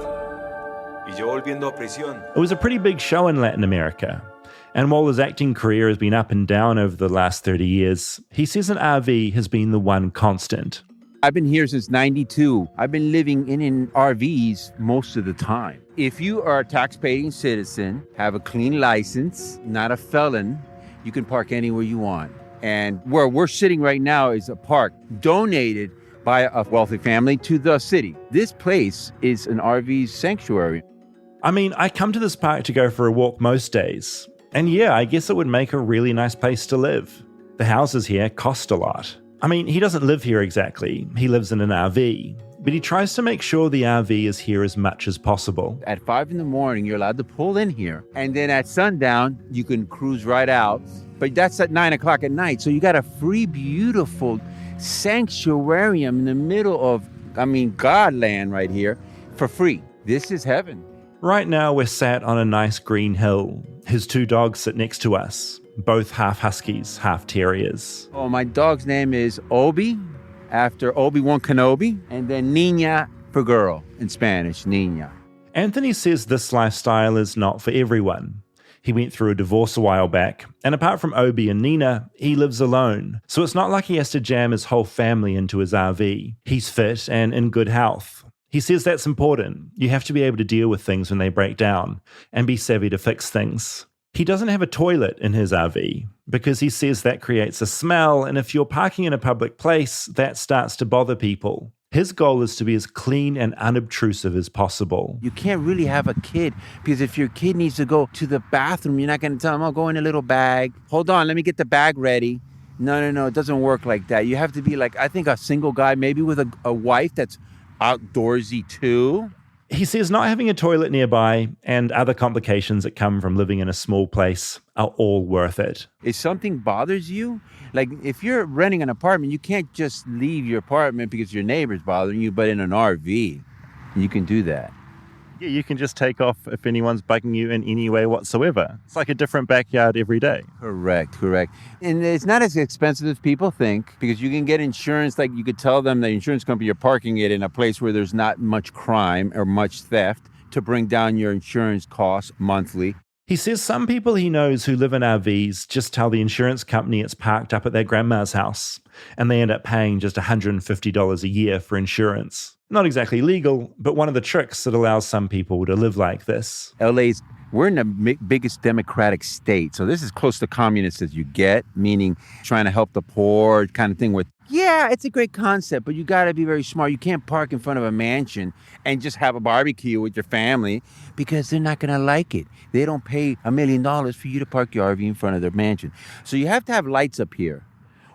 Y yo volviendo a prisión. It was a pretty big show in Latin America. And while his acting career has been up and down over the last 30 years, he says an RV has been the one constant. I've been here since 92. I've been living in RVs most of the time. If you are a tax-paying citizen, have a clean license, not a felon, you can park anywhere you want. And where we're sitting right now is a park donated by a wealthy family to the city. This place is an RV sanctuary. I mean, I come to this park to go for a walk most days. And yeah, I guess it would make a really nice place to live. The houses here cost a lot. I mean, he doesn't live here exactly. He lives in an RV. But he tries to make sure the RV is here as much as possible. At 5 a.m, you're allowed to pull in here. And then at sundown, you can cruise right out. But that's at 9 o'clock at night. So you got a free, beautiful sanctuarium in the middle of, Godland right here for free. This is heaven. Right now, we're sat on a nice green hill. His 2 dogs sit next to us, both half huskies, half terriers. Oh, my dog's name is Obi, after Obi-Wan Kenobi, and then Niña for girl in Spanish, Niña. Anthony says this lifestyle is not for everyone. He went through a divorce a while back, and apart from Obi and Nina, he lives alone. So it's not like he has to jam his whole family into his RV. He's fit and in good health. He says that's important. You have to be able to deal with things when they break down, and be savvy to fix things. He doesn't have a toilet in his RV, because he says that creates a smell, and if you're parking in a public place, that starts to bother people. His goal is to be as clean and unobtrusive as possible. You can't really have a kid, because if your kid needs to go to the bathroom, you're not going to tell them, oh, go in a little bag. Hold on, let me get the bag ready. No, it doesn't work like that. You have to be like, I think a single guy, maybe with a wife that's outdoorsy too. He says not having a toilet nearby and other complications that come from living in a small place are all worth it. If something bothers you, like if you're renting an apartment, you can't just leave your apartment because your neighbor's bothering you, but in an RV, you can do that. Yeah, you can just take off if anyone's bugging you in any way whatsoever. It's like a different backyard every day. Correct. And it's not as expensive as people think because you can get insurance. Like you could tell them the insurance company you're parking it in a place where there's not much crime or much theft to bring down your insurance costs monthly. He says some people he knows who live in RVs just tell the insurance company it's parked up at their grandma's house, and they end up paying just $150 a year for insurance. Not exactly legal, but one of the tricks that allows some people to live like this. We're in the biggest democratic state, so this is close to communist as you get, meaning trying to help the poor kind of thing with, yeah, it's a great concept, but you got to be very smart. You can't park in front of a mansion and just have a barbecue with your family because they're not going to like it. They don't pay $1 million for you to park your RV in front of their mansion. So you have to have lights up here.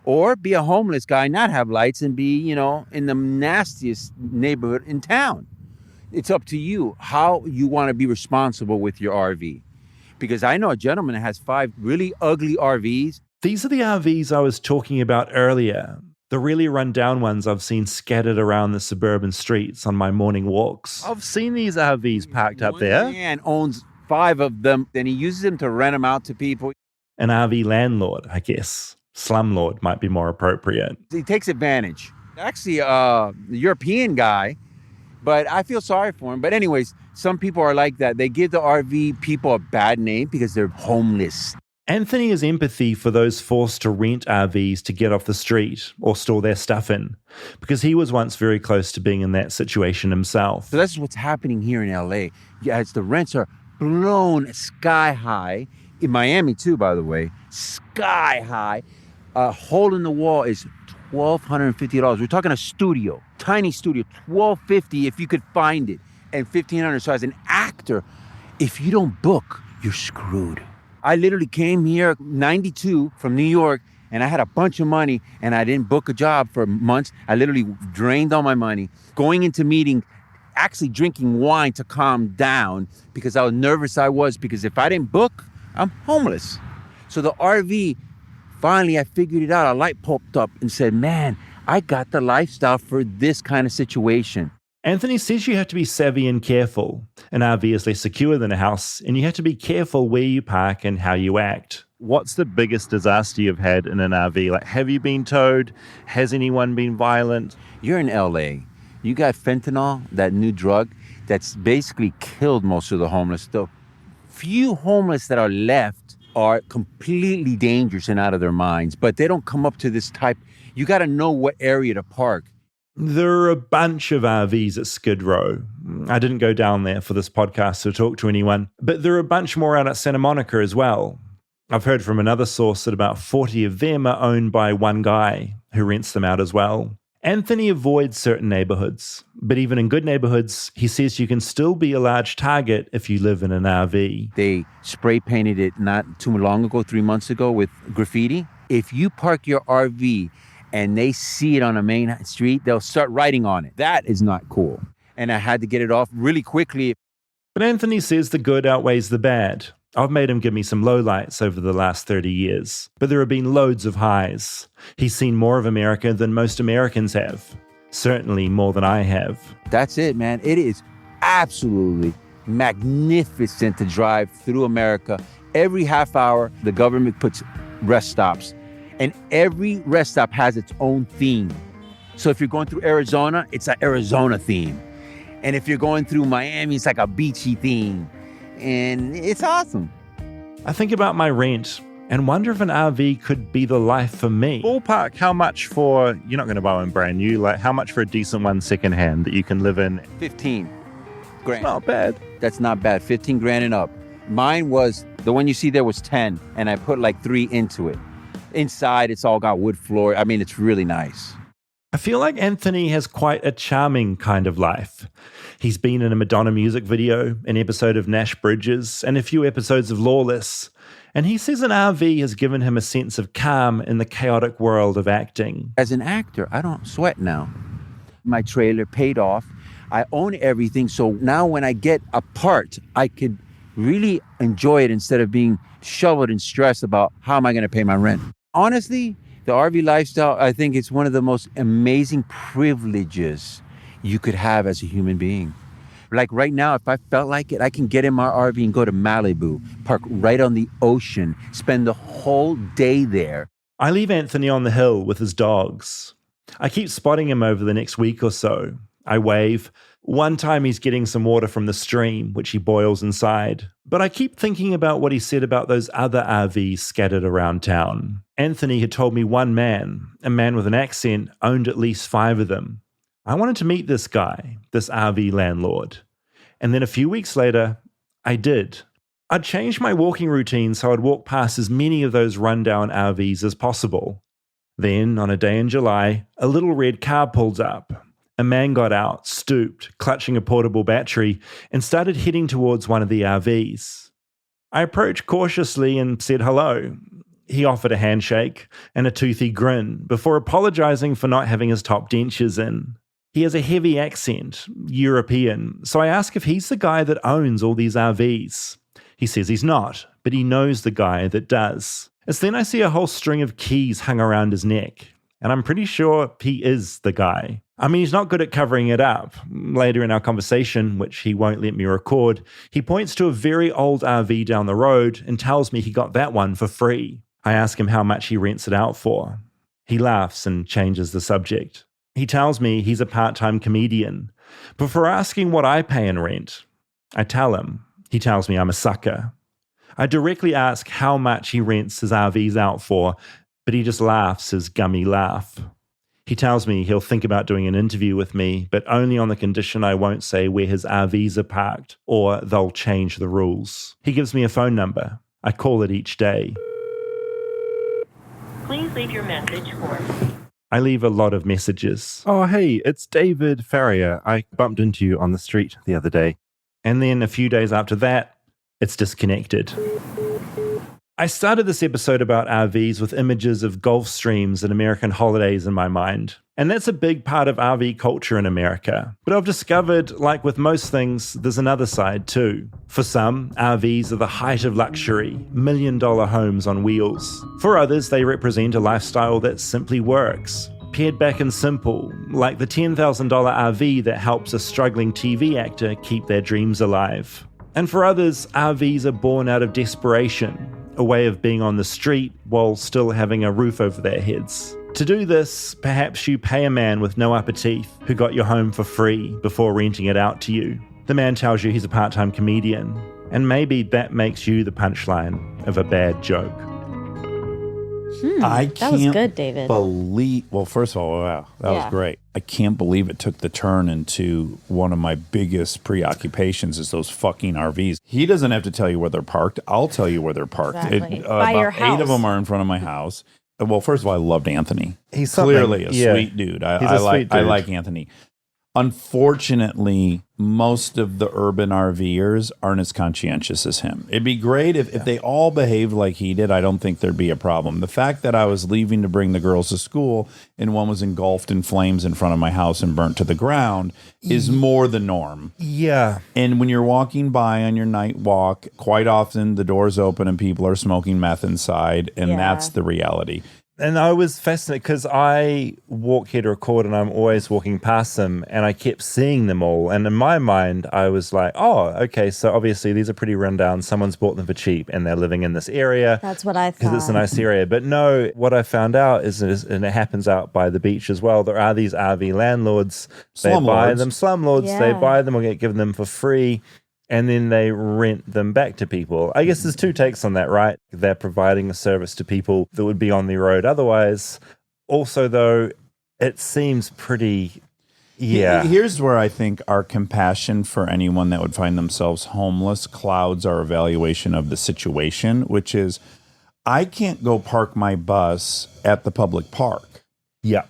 Or be a homeless guy, not have lights, and be, in the nastiest neighborhood in town. It's up to you how you want to be responsible with your RV. Because I know a gentleman that has 5 really ugly RVs. These are the RVs I was talking about earlier. The really run-down ones I've seen scattered around the suburban streets on my morning walks. I've seen these RVs parked up there. One man owns 5 of them, and he uses them to rent them out to people. An RV landlord, I guess. Slumlord might be more appropriate. He takes advantage. Actually, a European guy, but I feel sorry for him. But anyways, some people are like that. They give the RV people a bad name because they're homeless. Anthony has empathy for those forced to rent RVs to get off the street or store their stuff in, because he was once very close to being in that situation himself. So that's what's happening here in LA. As the rents are blown sky high, in Miami too, by the way, sky high. A hole in the wall is $1,250. We're talking a studio, tiny studio, $1,250 if you could find it, and $1,500. So as an actor, if you don't book, you're screwed. I literally came here 92 from New York, and I had a bunch of money, and I didn't book a job for months. I literally drained all my money, going into meetings, actually drinking wine to calm down because how nervous I was, because if I didn't book, I'm homeless. So the RV, finally, I figured it out. A light popped up and said, man, I got the lifestyle for this kind of situation. Anthony says you have to be savvy and careful. An RV is less secure than a house, and you have to be careful where you park and how you act. What's the biggest disaster you've had in an RV? Like, have you been towed? Has anyone been violent? You're in LA. You got fentanyl, that new drug that's basically killed most of the homeless. The few homeless that are left are completely dangerous and out of their minds, but they don't come up to this type. You got to know what area to park. There are a bunch of RVs at Skid Row. I didn't go down there for this podcast to talk to anyone, but there are a bunch more out at Santa Monica as well. I've heard from another source that about 40 of them are owned by one guy who rents them out as well. Anthony avoids certain neighborhoods, but even in good neighborhoods, he says you can still be a large target if you live in an RV. They spray painted it not too long ago, 3 months ago, with graffiti. If you park your RV and they see it on a main street, they'll start writing on it. That is not cool. And I had to get it off really quickly. But Anthony says the good outweighs the bad. I've made him give me some lowlights over the last 30 years, but there have been loads of highs. He's seen more of America than most Americans have. Certainly more than I have. That's it, man. It is absolutely magnificent to drive through America. Every half hour, the government puts rest stops. And every rest stop has its own theme. So if you're going through Arizona, it's an Arizona theme. And if you're going through Miami, it's like a beachy theme. And it's awesome. I think about my rent and wonder if an RV could be the life for me. Ballpark, how much for, you're not going to buy one brand new, like how much for a decent one secondhand that you can live in? 15 grand. Not bad. That's not bad. 15 grand and up. Mine was, the one you see there was 10, and I put like 3 into it. Inside, it's all got wood floor. I mean, it's really nice. I feel like Anthony has quite a charming kind of life. He's been in a Madonna music video, an episode of Nash Bridges, and a few episodes of Lawless. And he says an RV has given him a sense of calm in the chaotic world of acting. As an actor, I don't sweat now. My trailer paid off. I own everything. So now when I get a part, I could really enjoy it instead of being shoveled and stressed about how am I going to pay my rent. Honestly, the RV lifestyle, I think it's one of the most amazing privileges you could have as a human being. Like right now, if I felt like it, I can get in my RV and go to Malibu, park right on the ocean, spend the whole day there. I leave Anthony on the hill with his dogs. I keep spotting him over the next week or so. I wave. One time he's getting some water from the stream, which he boils inside. But I keep thinking about what he said about those other RVs scattered around town. Anthony had told me one man, a man with an accent, owned at least 5 of them. I wanted to meet this guy, this RV landlord. And then a few weeks later, I did. I'd changed my walking routine so I'd walk past as many of those rundown RVs as possible. Then, on a day in July, a little red car pulled up. A man got out, stooped, clutching a portable battery, and started heading towards one of the RVs. I approached cautiously and said hello. He offered a handshake and a toothy grin before apologizing for not having his top dentures in. He has a heavy accent, European, so I ask if he's the guy that owns all these RVs. He says he's not, but he knows the guy that does. It's then I see a whole string of keys hung around his neck, and I'm pretty sure he is the guy. I mean, he's not good at covering it up. Later in our conversation, which he won't let me record, he points to a very old RV down the road and tells me he got that one for free. I ask him how much he rents it out for. He laughs and changes the subject. He tells me he's a part-time comedian. Before asking what I pay in rent, I tell him. He tells me I'm a sucker. I directly ask how much he rents his RVs out for, but he just laughs his gummy laugh. He tells me he'll think about doing an interview with me, but only on the condition I won't say where his RVs are parked, or they'll change the rules. He gives me a phone number. I call it each day. Please leave your message for... I leave a lot of messages. Oh, hey, it's David Farrier. I bumped into you on the street the other day. And then a few days after that, it's disconnected. I started this episode about RVs with images of Gulf streams and American holidays in my mind. And that's a big part of RV culture in America. But I've discovered, like with most things, there's another side too. For some, RVs are the height of luxury, million-dollar homes on wheels. For others, they represent a lifestyle that simply works. Pared back and simple, like the $10,000 RV that helps a struggling TV actor keep their dreams alive. And for others, RVs are born out of desperation, a way of being on the street while still having a roof over their heads. To do this, perhaps you pay a man with no upper teeth who got your home for free before renting it out to you. The man tells you he's a part-time comedian, and maybe that makes you the punchline of a bad joke. I That was can't good, David. well, first of all, wow, that was great. I can't believe it took the turn into one of my biggest preoccupations is those fucking RVs. He doesn't have to tell you where they're parked. I'll tell you where they're parked. Exactly. By your About 8 of house. them are in front of my house. Well, first of all, I loved Anthony. He's clearly a something- sweet dude. He's a sweet dude. I like Anthony. Unfortunately, most of the urban RVers aren't as conscientious as him. It'd be great if they all behaved like he did. I don't think there'd be a problem. The fact that I was leaving to bring the girls to school and one was engulfed in flames in front of my house and burnt to the ground is more the norm. Yeah. And when you're walking by on your night walk, quite often the door's open and people are smoking meth inside, and that's the reality. And I was fascinated because I walk here to record and I'm always walking past them and I kept seeing them all. And in my mind, I was like, oh, okay, so obviously these are pretty rundown. Someone's bought them for cheap and they're living in this area. That's what I thought. Because it's a nice area. But no, what I found out is, and it happens out by the beach as well, there are these RV landlords. They buy them, slumlords. They buy them or get given them for free. And then they rent them back to people. I guess there's 2 takes on that, right? They're providing a service to people that would be on the road otherwise. Also, though, it seems pretty, Here's where I think our compassion for anyone that would find themselves homeless clouds our evaluation of the situation, which is, I can't go park my bus at the public park. Yeah.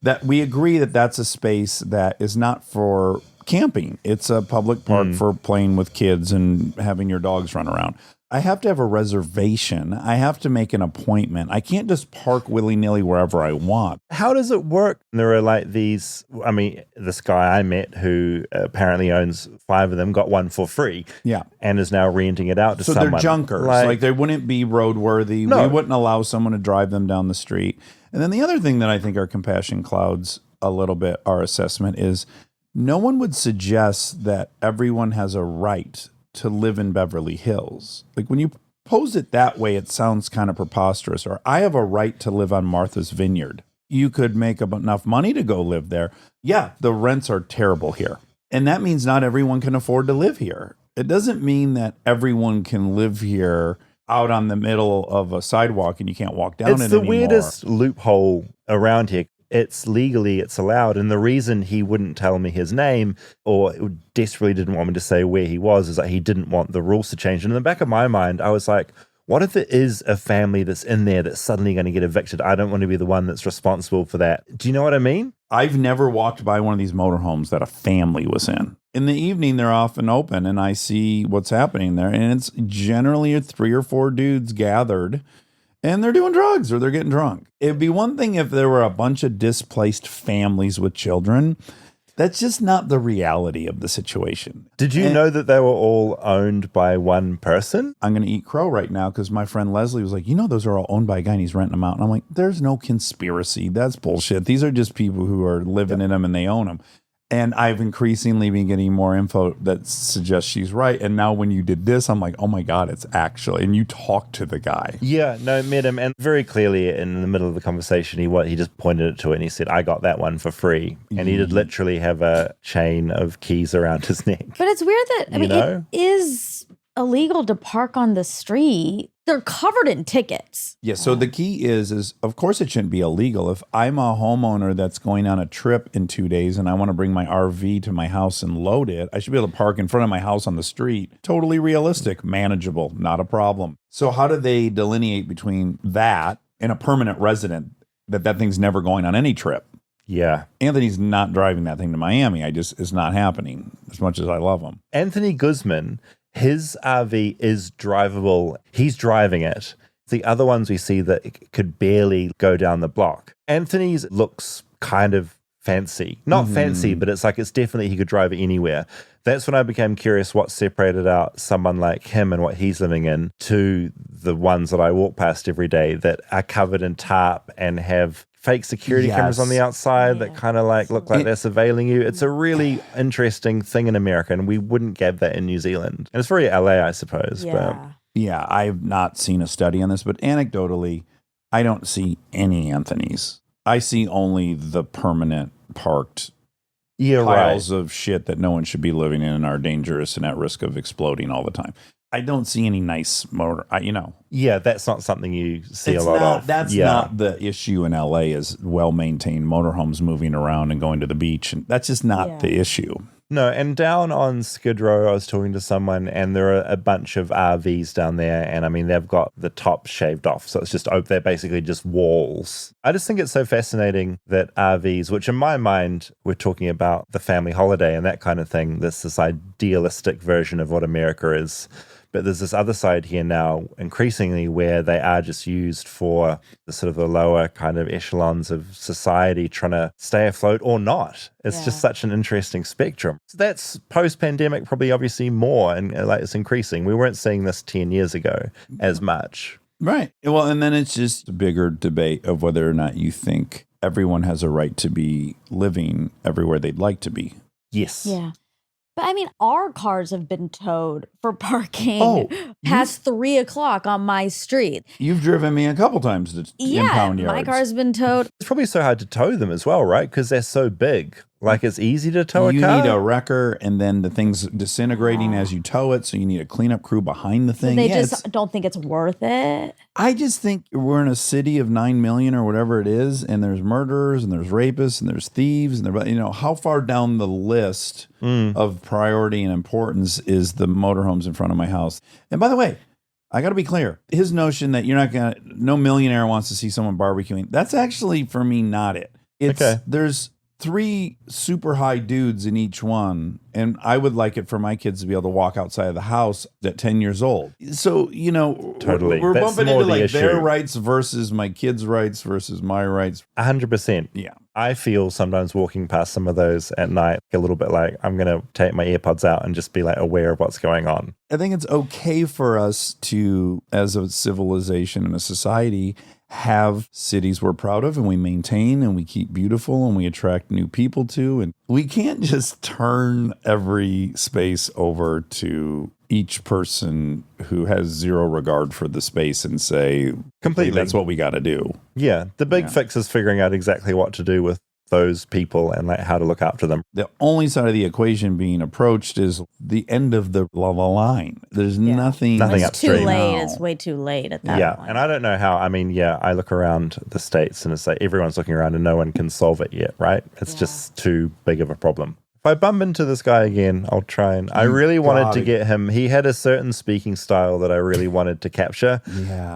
That we agree that that's a space that is not for camping. It's a public park for playing with kids and having your dogs run around. I have to have a reservation. I have to make an appointment. I can't just park willy-nilly wherever I want. How does it work? There are like these, I mean, this guy I met who apparently owns 5 of them, got one for free. Yeah. And is now renting it out to someone. So they're junkers. Like they wouldn't be roadworthy. No. We wouldn't allow someone to drive them down the street. And then the other thing that I think our compassion clouds a little bit, our assessment, is no one would suggest that everyone has a right to live in Beverly Hills. Like when you pose it that way, it sounds kind of preposterous. Or I have a right to live on Martha's Vineyard. You could make enough money to go live there. Yeah, the rents are terrible here. And that means not everyone can afford to live here. It doesn't mean that everyone can live here out on the middle of a sidewalk and you can't walk down it anymore. It's the weirdest loophole around here. It's legally, it's allowed. And the reason he wouldn't tell me his name or desperately didn't want me to say where he was is that he didn't want the rules to change. And in the back of my mind, I was like, what if it is a family that's in there that's suddenly going to get evicted? I don't want to be the one that's responsible for that. Do you know what I mean? I've never walked by one of these motorhomes that a family was in. In the evening, they're often open, and I see what's happening there. And it's generally 3 or 4 dudes gathered, and they're doing drugs or they're getting drunk. It'd be one thing if there were a bunch of displaced families with children. That's just not the reality of the situation. Did you know that they were all owned by one person? I'm going to eat crow right now because my friend Leslie was like, those are all owned by a guy and he's renting them out. And I'm like, there's no conspiracy. That's bullshit. These are just people who are living in them and they own them. And I've increasingly been getting more info that suggests she's right. And now when you did this, I'm like, oh my God, it's actually. And you talked to the guy. Yeah, no, met him. And very clearly in the middle of the conversation, he just pointed it to it and he said, I got that one for free. And he did literally have a chain of keys around his neck. But it's weird that, it is illegal to park on the street. They're covered in tickets. Yeah, so the key is of course it shouldn't be illegal. If I'm a homeowner that's going on a trip in 2 days and I want to bring my RV to my house and load it, I should be able to park in front of my house on the street. Totally realistic, manageable, not a problem. So how do they delineate between that and a permanent resident that thing's never going on any trip? Yeah. Anthony's not driving that thing to Miami. It's not happening as much as I love him. Anthony Guzman, his RV is drivable. He's driving it. The other ones we see that could barely go down the block. Anthony's looks kind of fancy. Not fancy, but it's definitely he could drive it anywhere. That's when I became curious what separated out someone like him and what he's living in to the ones that I walk past every day that are covered in tarp and have fake security cameras on the outside that kind of look like they're surveilling you. It's a really interesting thing in America, and we wouldn't get that in New Zealand. And it's very LA, I suppose. Yeah, I've not seen a study on this, but anecdotally, I don't see any Anthonys. I see only the permanent parked piles of shit that no one should be living in and are dangerous and at risk of exploding all the time. I don't see any nice motor, Yeah, that's not something you see a lot of. That's not the issue in LA is well-maintained motorhomes moving around and going to the beach. And that's just not the issue. No, and down on Skid Row, I was talking to someone and there are a bunch of RVs down there. And I mean, they've got the top shaved off. So it's just, they're basically just walls. I just think it's so fascinating that RVs, which in my mind, we're talking about the family holiday and that kind of thing, this idealistic version of what America is. But there's this other side here now, increasingly, where they are just used for the sort of the lower kind of echelons of society trying to stay afloat or not. It's just such an interesting spectrum. So that's post-pandemic, probably obviously more, and it's increasing. We weren't seeing this 10 years ago as much. Right. Well, and then it's just a bigger debate of whether or not you think everyone has a right to be living everywhere they'd like to be. Yes. Yeah. But I mean, our cars have been towed for parking past 3 o'clock on my street. You've driven me a couple times to impound yards. My car's been towed. It's probably so hard to tow them as well, right? Because they're so big. It's easy to tow a car. You need a wrecker, and then the thing's disintegrating as you tow it, so you need a cleanup crew behind the thing. They just don't think it's worth it. I just think we're in a city of 9 million or whatever it is, and there's murderers, and there's rapists, and there's thieves, and how far down the list of priority and importance is the motorhomes in front of my house? And by the way, I got to be clear. His notion that no millionaire wants to see someone barbecuing, that's actually, for me, not it. There's 3 super high dudes in each one, and I would like it for my kids to be able to walk outside of the house at 10 years old. So, totally. We're bumping into their rights versus my kids' rights versus my rights. 100%. Yeah. I feel sometimes walking past some of those at night a little bit like I'm going to take my AirPods out and just be aware of what's going on. I think it's okay for us to, as a civilization and a society, have cities we're proud of and we maintain and we keep beautiful and we attract new people to. And We can't just turn every space over to each person who has zero regard for the space and say, completely, that's what we got to do. Yeah. The big fix is figuring out exactly what to do with those people and like how to look after them. The only side of the equation being approached is the end of the line. There's nothing It's upstream. too late. It's way too late at that point. And I don't know how. I mean, I look around the States and it's like everyone's looking around and no one can solve it yet, right? It's just too big of a problem. If I bump into this guy again, I'll try and I really wanted to get him. He had a certain speaking style that I really wanted to capture,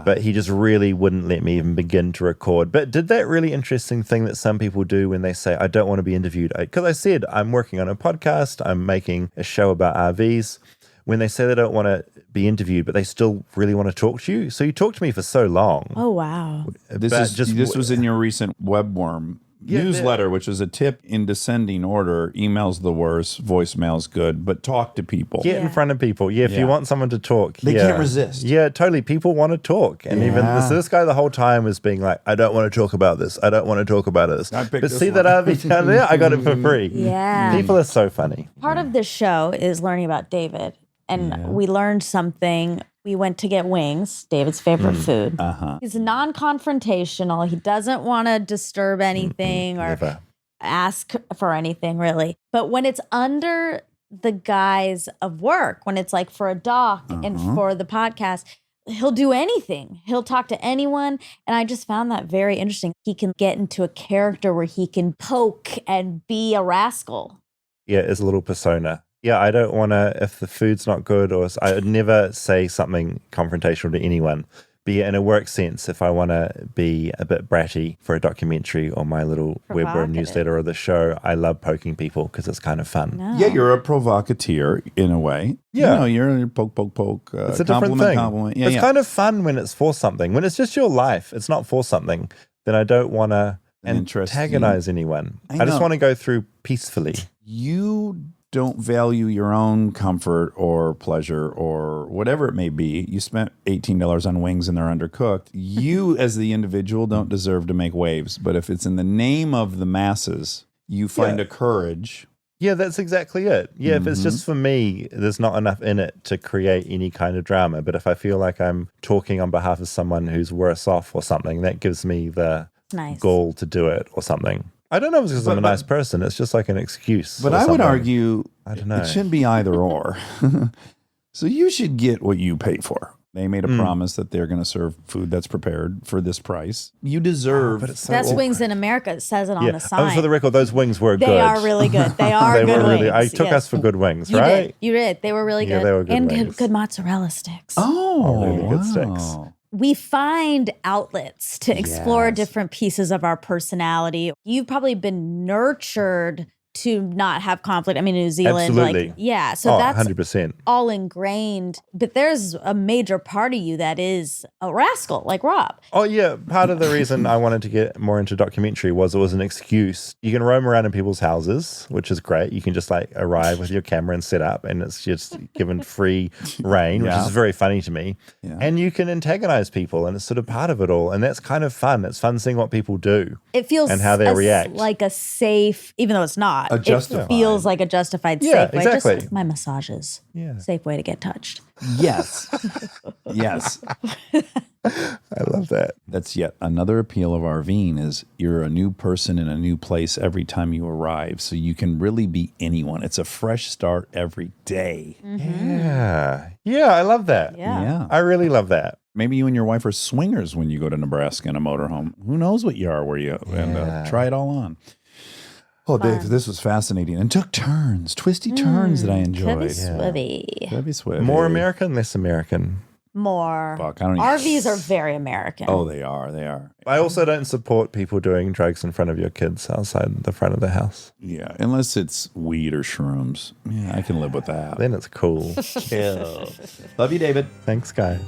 but he just really wouldn't let me even begin to record. But did that really interesting thing that some people do when they say, I don't want to be interviewed. Because I said, I'm working on a podcast, I'm making a show about RVs. When they say they don't want to be interviewed, but they still really want to talk to you. So you talked to me for so long. Oh, wow. This was in your recent Webworm newsletter, which is a tip in descending order. Email's the worst, voicemail's good, but talk to people. Get in front of people. If you want someone to talk. They can't resist. Yeah, totally. People want to talk. And even this guy the whole time was being like, I don't want to talk about this. I don't want to talk about this. But see that RV down there? I got it for free. Yeah. People are so funny. Part of this show is learning about David. And we learned something. We went to get wings, David's favorite food. He's non-confrontational. He doesn't want to disturb anything or ask for anything, really. But when it's under the guise of work, when it's like for a doc and for the podcast, he'll do anything. He'll talk to anyone. And I just found that very interesting. He can get into a character where he can poke and be a rascal. Yeah, it's a little persona. Yeah, I don't want to, if the food's not good, or I would never say something confrontational to anyone. Be it in a work sense, if I want to be a bit bratty for a documentary or my little Webworm newsletter or the show, I love poking people because it's kind of fun. Yeah, you're a provocateur in a way. Yeah. You're a poke. It's a different thing. Compliment. It's kind of fun when it's for something. When it's just your life, it's not for something, then I don't want to antagonize anyone. I just want to go through peacefully. You don't value your own comfort or pleasure or whatever it may be. You spent $18 on wings and they're undercooked. You as the individual don't deserve to make waves. But if it's in the name of the masses, you find a courage. Yeah, that's exactly it. Yeah, if it's just for me, there's not enough in it to create any kind of drama. But if I feel like I'm talking on behalf of someone who's worse off or something, that gives me the goal to do it or something. I don't know if it's because I'm a nice person. It's just like an excuse. But I would argue I don't know. It shouldn't be either or. So you should get what you pay for. They made a promise that they're going to serve food that's prepared for this price. You deserve. Best wings in America. It says it on the sign. For the record, those wings were good. They are really good. They are they good were really, wings. I took us for good wings, right? You did. They were really good. They were good and wings. good mozzarella sticks. Really good sticks. We find outlets to explore different pieces of our personality. You've probably been nurtured to not have conflict. I mean, New Zealand, Absolutely. so that's 100%. all ingrained. But there's a major part of you that is a rascal, like Rob. Oh, yeah. Part of the reason I wanted to get more into documentary was it was an excuse. You can roam around in people's houses, which is great. You can just like arrive with your camera and set up, and it's just given free reign, which is very funny to me. Yeah. And you can antagonize people, and it's sort of part of it all. And that's kind of fun. It's fun seeing what people do. It feels and how they react. Like a safe, even though it's not. It feels like a justified safe way. Exactly. Just like my massages. Yeah. Safe way to get touched. Yes. Yes. I love that. That's yet another appeal of RVing is you're a new person in a new place every time you arrive. So you can really be anyone. It's a fresh start every day. Yeah. Yeah, I love that. Yeah. I really love that. Maybe you and your wife are swingers when you go to Nebraska in a motorhome. Who knows what you are where you and try it all on. Oh, Dave, this was fascinating and took turns, twisty turns that I enjoyed. Heavy swivy. More American, less American. More. Fuck, I don't RVs are very American. Oh, they are. They are. I also don't support people doing drugs in front of your kids outside the front of the house. Yeah, unless it's weed or shrooms. Yeah, I can live with that. Then it's cool. Love you, David. Thanks, guys.